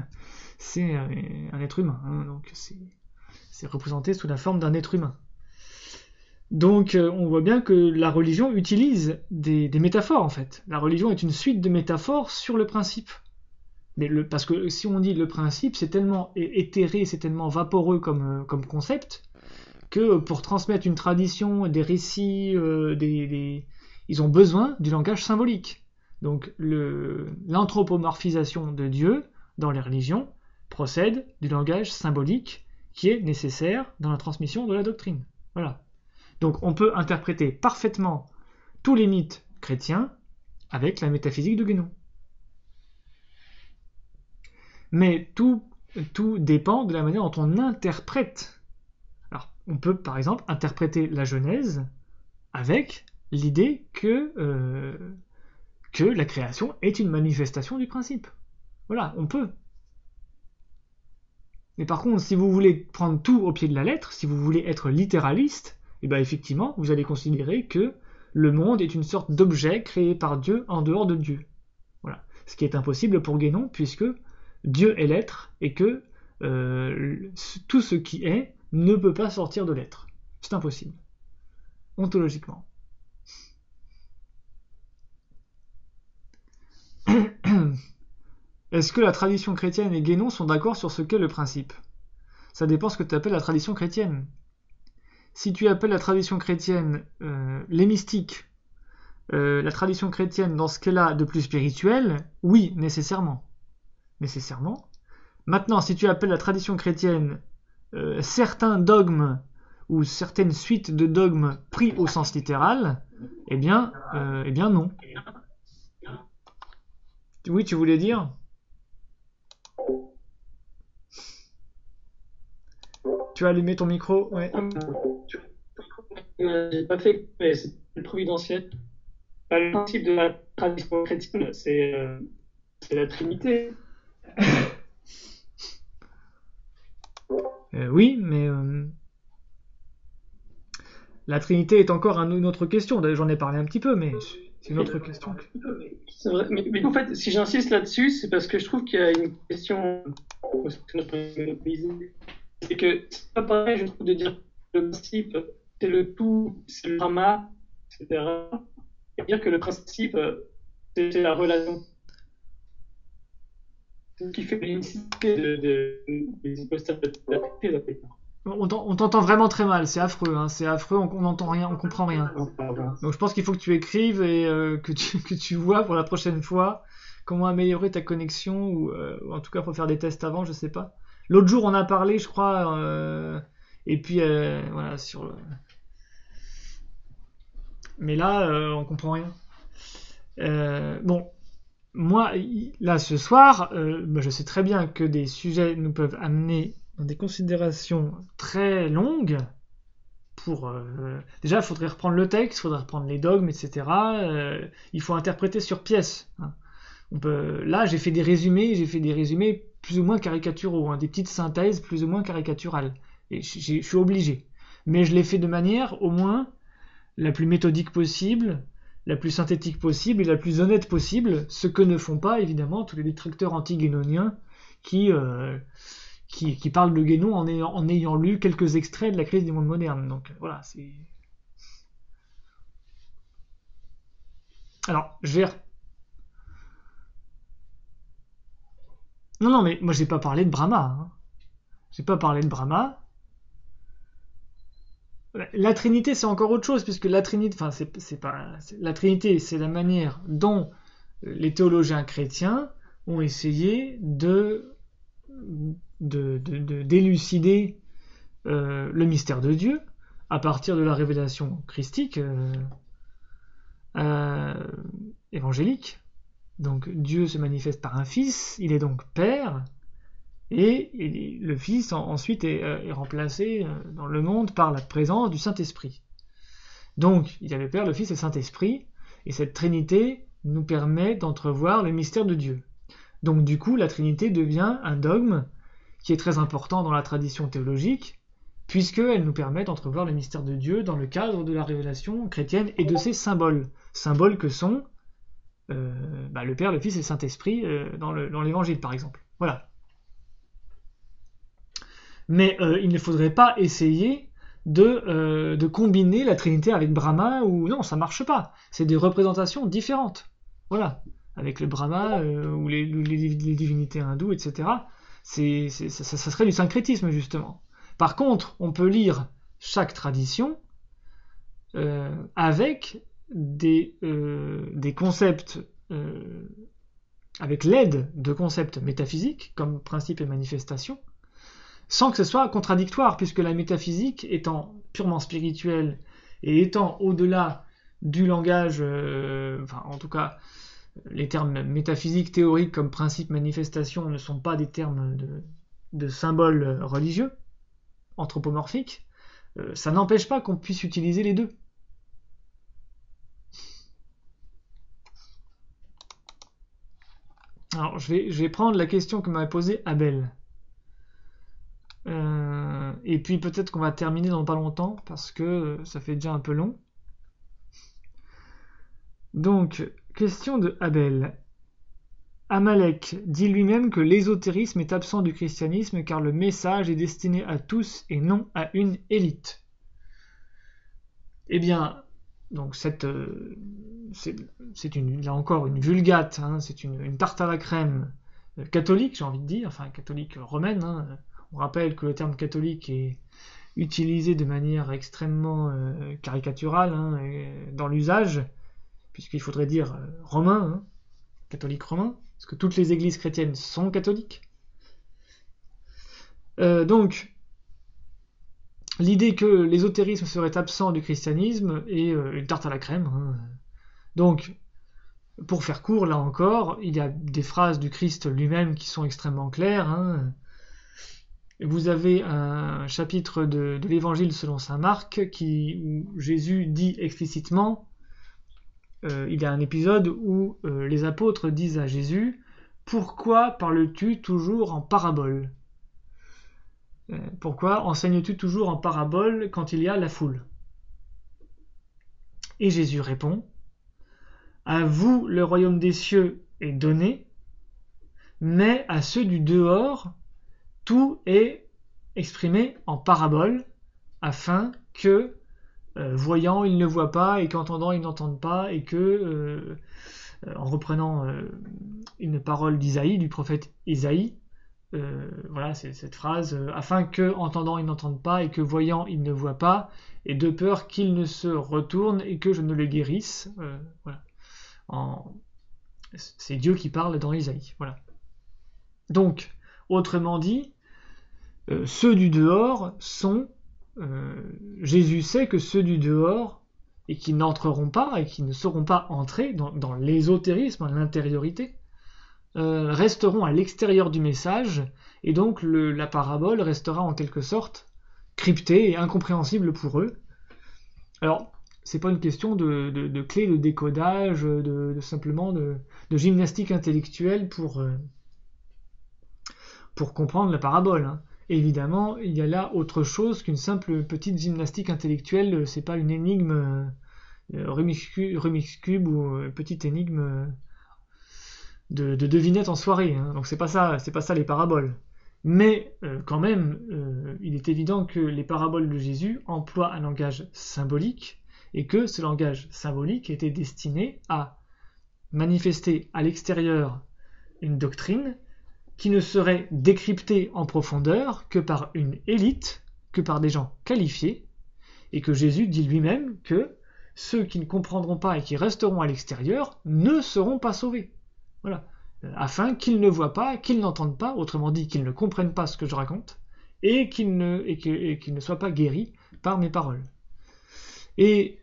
un être humain, hein, donc c'est représenté sous la forme d'un être humain. Donc on voit bien que la religion utilise des métaphores en fait. La religion est une suite de métaphores sur le principe. Mais parce que si on dit le principe, c'est tellement éthéré, c'est tellement vaporeux comme concept, que pour transmettre une tradition, des récits, ils ont besoin du langage symbolique. Donc l'anthropomorphisation de Dieu dans les religions procède du langage symbolique qui est nécessaire dans la transmission de la doctrine. Voilà. Donc on peut interpréter parfaitement tous les mythes chrétiens avec la métaphysique de Guénon. Mais tout dépend de la manière dont on interprète. Alors, on peut par exemple interpréter la Genèse avec l'idée que la création est une manifestation du principe. Voilà, on peut. Mais par contre, si vous voulez prendre tout au pied de la lettre, si vous voulez être littéraliste, et bien effectivement, vous allez considérer que le monde est une sorte d'objet créé par Dieu en dehors de Dieu. Voilà. Ce qui est impossible pour Guénon, puisque Dieu est l'être, et que tout ce qui est ne peut pas sortir de l'être. C'est impossible. Ontologiquement. Est-ce que la tradition chrétienne et Guénon sont d'accord sur ce qu'est le principe? Ça dépend ce que tu appelles la tradition chrétienne. Si tu appelles la tradition chrétienne les mystiques, la tradition chrétienne dans ce qu'elle a de plus spirituel, oui, nécessairement. Nécessairement. Maintenant, si tu appelles la tradition chrétienne certains dogmes ou certaines suites de dogmes pris au sens littéral, eh bien non. Oui, tu voulais dire? Tu as allumé ton micro? Ouais. J'ai pas fait, mais c'est providentiel. Le principe de la tradition chrétienne, c'est la Trinité. Oui, mais la Trinité est encore une autre question. J'en ai parlé un petit peu, mais c'est une autre question. C'est vrai, mais en fait, si j'insiste là-dessus, c'est parce que je trouve qu'il y a une question. C'est que c'est pas pareil, je trouve, de dire que le principe, c'est le tout, c'est le drama, etc. Et dire que le principe, c'est la relation. C'est ce qui fait l'unicité des hypostases de la Trinité. On t'entend vraiment très mal, c'est affreux, hein, c'est affreux, on n'entend rien, on comprend rien. Donc je pense qu'il faut que tu écrives et que tu vois pour la prochaine fois comment améliorer ta connexion, ou en tout cas faut faire des tests avant, je sais pas. L'autre jour on a parlé, je crois, et puis voilà, sur... Mais là, on comprend rien. Bon, moi, là ce soir, je sais très bien que des sujets nous peuvent amener dans des considérations très longues. Déjà, il faudrait reprendre le texte, il faudrait reprendre les dogmes, etc. Il faut interpréter sur pièce. Hein. Là, j'ai fait des résumés plus ou moins caricaturaux, hein, des petites synthèses plus ou moins caricaturales. Et je suis obligé. Mais je l'ai fait de manière, au moins, la plus méthodique possible, la plus synthétique possible et la plus honnête possible, ce que ne font pas, évidemment, tous les détracteurs anti-guénoniens qui parlent de Guénon en ayant lu quelques extraits de la crise du monde moderne. Donc voilà, c'est... Alors, je vais... Non, mais moi j'ai pas parlé de Brahma. Hein. J'ai pas parlé de Brahma. La Trinité, c'est encore autre chose, puisque la Trinité, la Trinité, c'est la manière dont les théologiens chrétiens ont essayé d'élucider le mystère de Dieu à partir de la révélation christique. évangélique. Donc Dieu se manifeste par un Fils, il est donc Père, et le Fils ensuite est remplacé dans le monde par la présence du Saint-Esprit. Donc il y a le Père, le Fils et le Saint-Esprit, et cette Trinité nous permet d'entrevoir le mystère de Dieu. Donc du coup, la Trinité devient un dogme qui est très important dans la tradition théologique, puisqu'elle nous permet d'entrevoir le mystère de Dieu dans le cadre de la révélation chrétienne et de ses symboles. Symboles que sont le Père, le Fils et le Saint-Esprit dans l'Évangile, par exemple. Voilà. Mais il ne faudrait pas essayer de combiner la Trinité avec Brahma, ou non, ça marche pas. C'est des représentations différentes. Voilà. Avec le Brahma ou les divinités hindoues, etc. Ça serait du syncrétisme, justement. Par contre, on peut lire chaque tradition avec des concepts, avec l'aide de concepts métaphysiques, comme principe et manifestation, sans que ce soit contradictoire, puisque la métaphysique étant purement spirituelle et étant au-delà du langage, en tout cas, les termes métaphysiques, théoriques comme principe, manifestation ne sont pas des termes de symboles religieux, anthropomorphiques, ça n'empêche pas qu'on puisse utiliser les deux. Alors, je vais prendre la question que m'avait posée Abel. Et puis peut-être qu'on va terminer dans pas longtemps, parce que ça fait déjà un peu long. Donc, question de Abel. Amalek dit lui-même que l'ésotérisme est absent du christianisme car le message est destiné à tous et non à une élite. Eh bien, donc c'est là encore une vulgate, hein, c'est une tarte à la crème catholique, j'ai envie de dire, enfin catholique romaine. Hein. On rappelle que le terme catholique est utilisé de manière extrêmement caricaturale dans l'usage, puisqu'il faudrait dire romain, hein, catholique romain, parce que toutes les églises chrétiennes sont catholiques. Donc, l'idée que l'ésotérisme serait absent du christianisme est une tarte à la crème. Hein. Donc, pour faire court, là encore, il y a des phrases du Christ lui-même qui sont extrêmement claires. Hein. Vous avez un chapitre de l'Évangile selon saint Marc où Jésus dit explicitement, il y a un épisode où les apôtres disent à Jésus « Pourquoi parles-tu toujours en parabole ? Pourquoi enseignes-tu toujours en parabole quand il y a la foule ?» Et Jésus répond « À vous le royaume des cieux est donné, mais à ceux du dehors, tout est exprimé en parabole, afin que, voyant, ils ne voient pas, et qu'entendant, ils n'entendent pas, et que, en reprenant une parole d'Isaïe, du prophète Isaïe, voilà, c'est cette phrase, afin que, entendant, ils n'entendent pas, et que, voyant, ils ne voient pas, et de peur qu'ils ne se retournent, et que je ne les guérisse. Voilà. C'est Dieu qui parle dans Isaïe. Voilà. Donc, autrement dit, ceux du dehors sont... Jésus sait que ceux du dehors, et qui n'entreront pas, et qui ne sauront pas entrer dans l'ésotérisme, l'intériorité, resteront à l'extérieur du message, et donc la parabole restera en quelque sorte cryptée et incompréhensible pour eux. Alors, c'est pas une question de clé de décodage, simplement de gymnastique intellectuelle pour comprendre la parabole. Hein. Évidemment, il y a là autre chose qu'une simple petite gymnastique intellectuelle, c'est pas une énigme Rubik's Cube ou petite énigme de devinette en soirée. Hein. Donc c'est pas ça les paraboles. Mais quand même, il est évident que les paraboles de Jésus emploient un langage symbolique et que ce langage symbolique était destiné à manifester à l'extérieur une doctrine qui ne serait décryptée en profondeur que par une élite, que par des gens qualifiés, et que Jésus dit lui-même que ceux qui ne comprendront pas et qui resteront à l'extérieur ne seront pas sauvés. Voilà. Afin qu'ils ne voient pas, qu'ils n'entendent pas, autrement dit qu'ils ne comprennent pas ce que je raconte, et qu'ils ne soient pas guéris par mes paroles. Et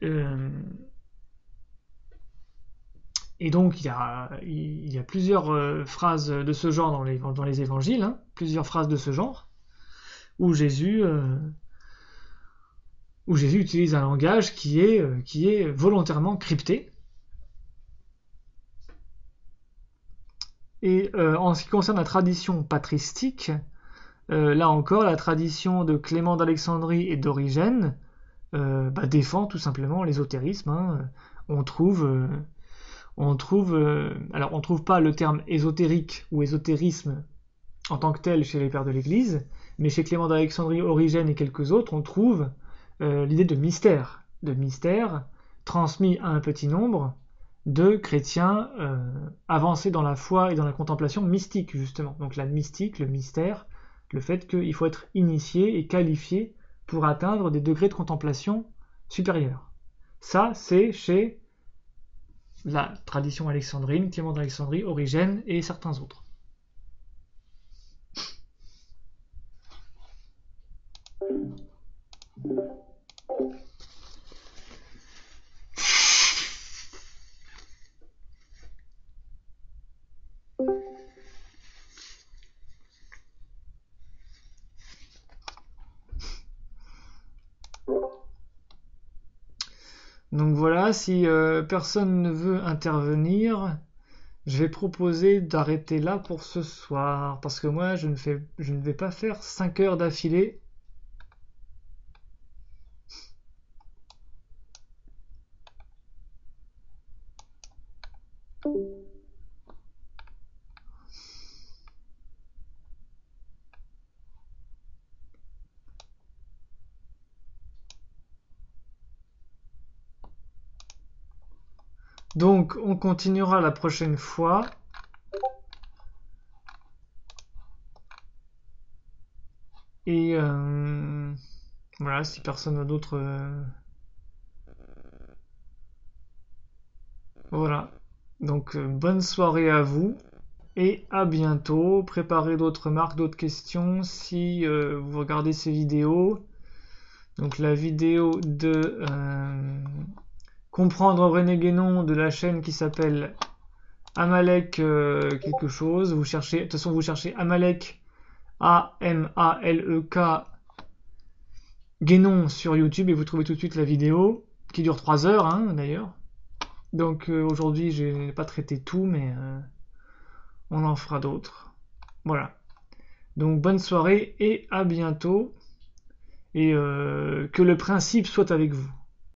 Et donc il y a plusieurs phrases de ce genre dans les évangiles, hein, plusieurs phrases de ce genre, où Jésus utilise un langage qui est volontairement crypté. Et en ce qui concerne la tradition patristique, là encore, la tradition de Clément d'Alexandrie et d'Origène défend tout simplement l'ésotérisme. Hein. On trouve pas le terme ésotérique ou ésotérisme en tant que tel chez les pères de l'Église, mais chez Clément d'Alexandrie, Origène et quelques autres, on trouve l'idée de mystère transmis à un petit nombre de chrétiens avancés dans la foi et dans la contemplation mystique, justement. Donc la mystique, le mystère, le fait qu'il faut être initié et qualifié pour atteindre des degrés de contemplation supérieurs. Ça, c'est chez la tradition alexandrine, Clément d'Alexandrie, Origène et certains autres. Donc voilà, si personne ne veut intervenir, je vais proposer d'arrêter là pour ce soir, parce que moi je ne vais pas faire 5 heures d'affilée. Donc on continuera la prochaine fois. Et voilà, si personne n'a d'autres... Voilà. Donc bonne soirée à vous. Et à bientôt. Préparez d'autres remarques, d'autres questions si vous regardez ces vidéos. Donc la vidéo de comprendre René Guénon de la chaîne qui s'appelle Amalek quelque chose. Vous cherchez, de toute façon vous cherchez Amalek A-M-A-L-E-K Guénon sur YouTube et vous trouvez tout de suite la vidéo qui dure 3 heures hein, d'ailleurs. Donc aujourd'hui j'ai pas traité tout mais on en fera d'autres. Voilà. Donc bonne soirée et à bientôt. Et que le principe soit avec vous.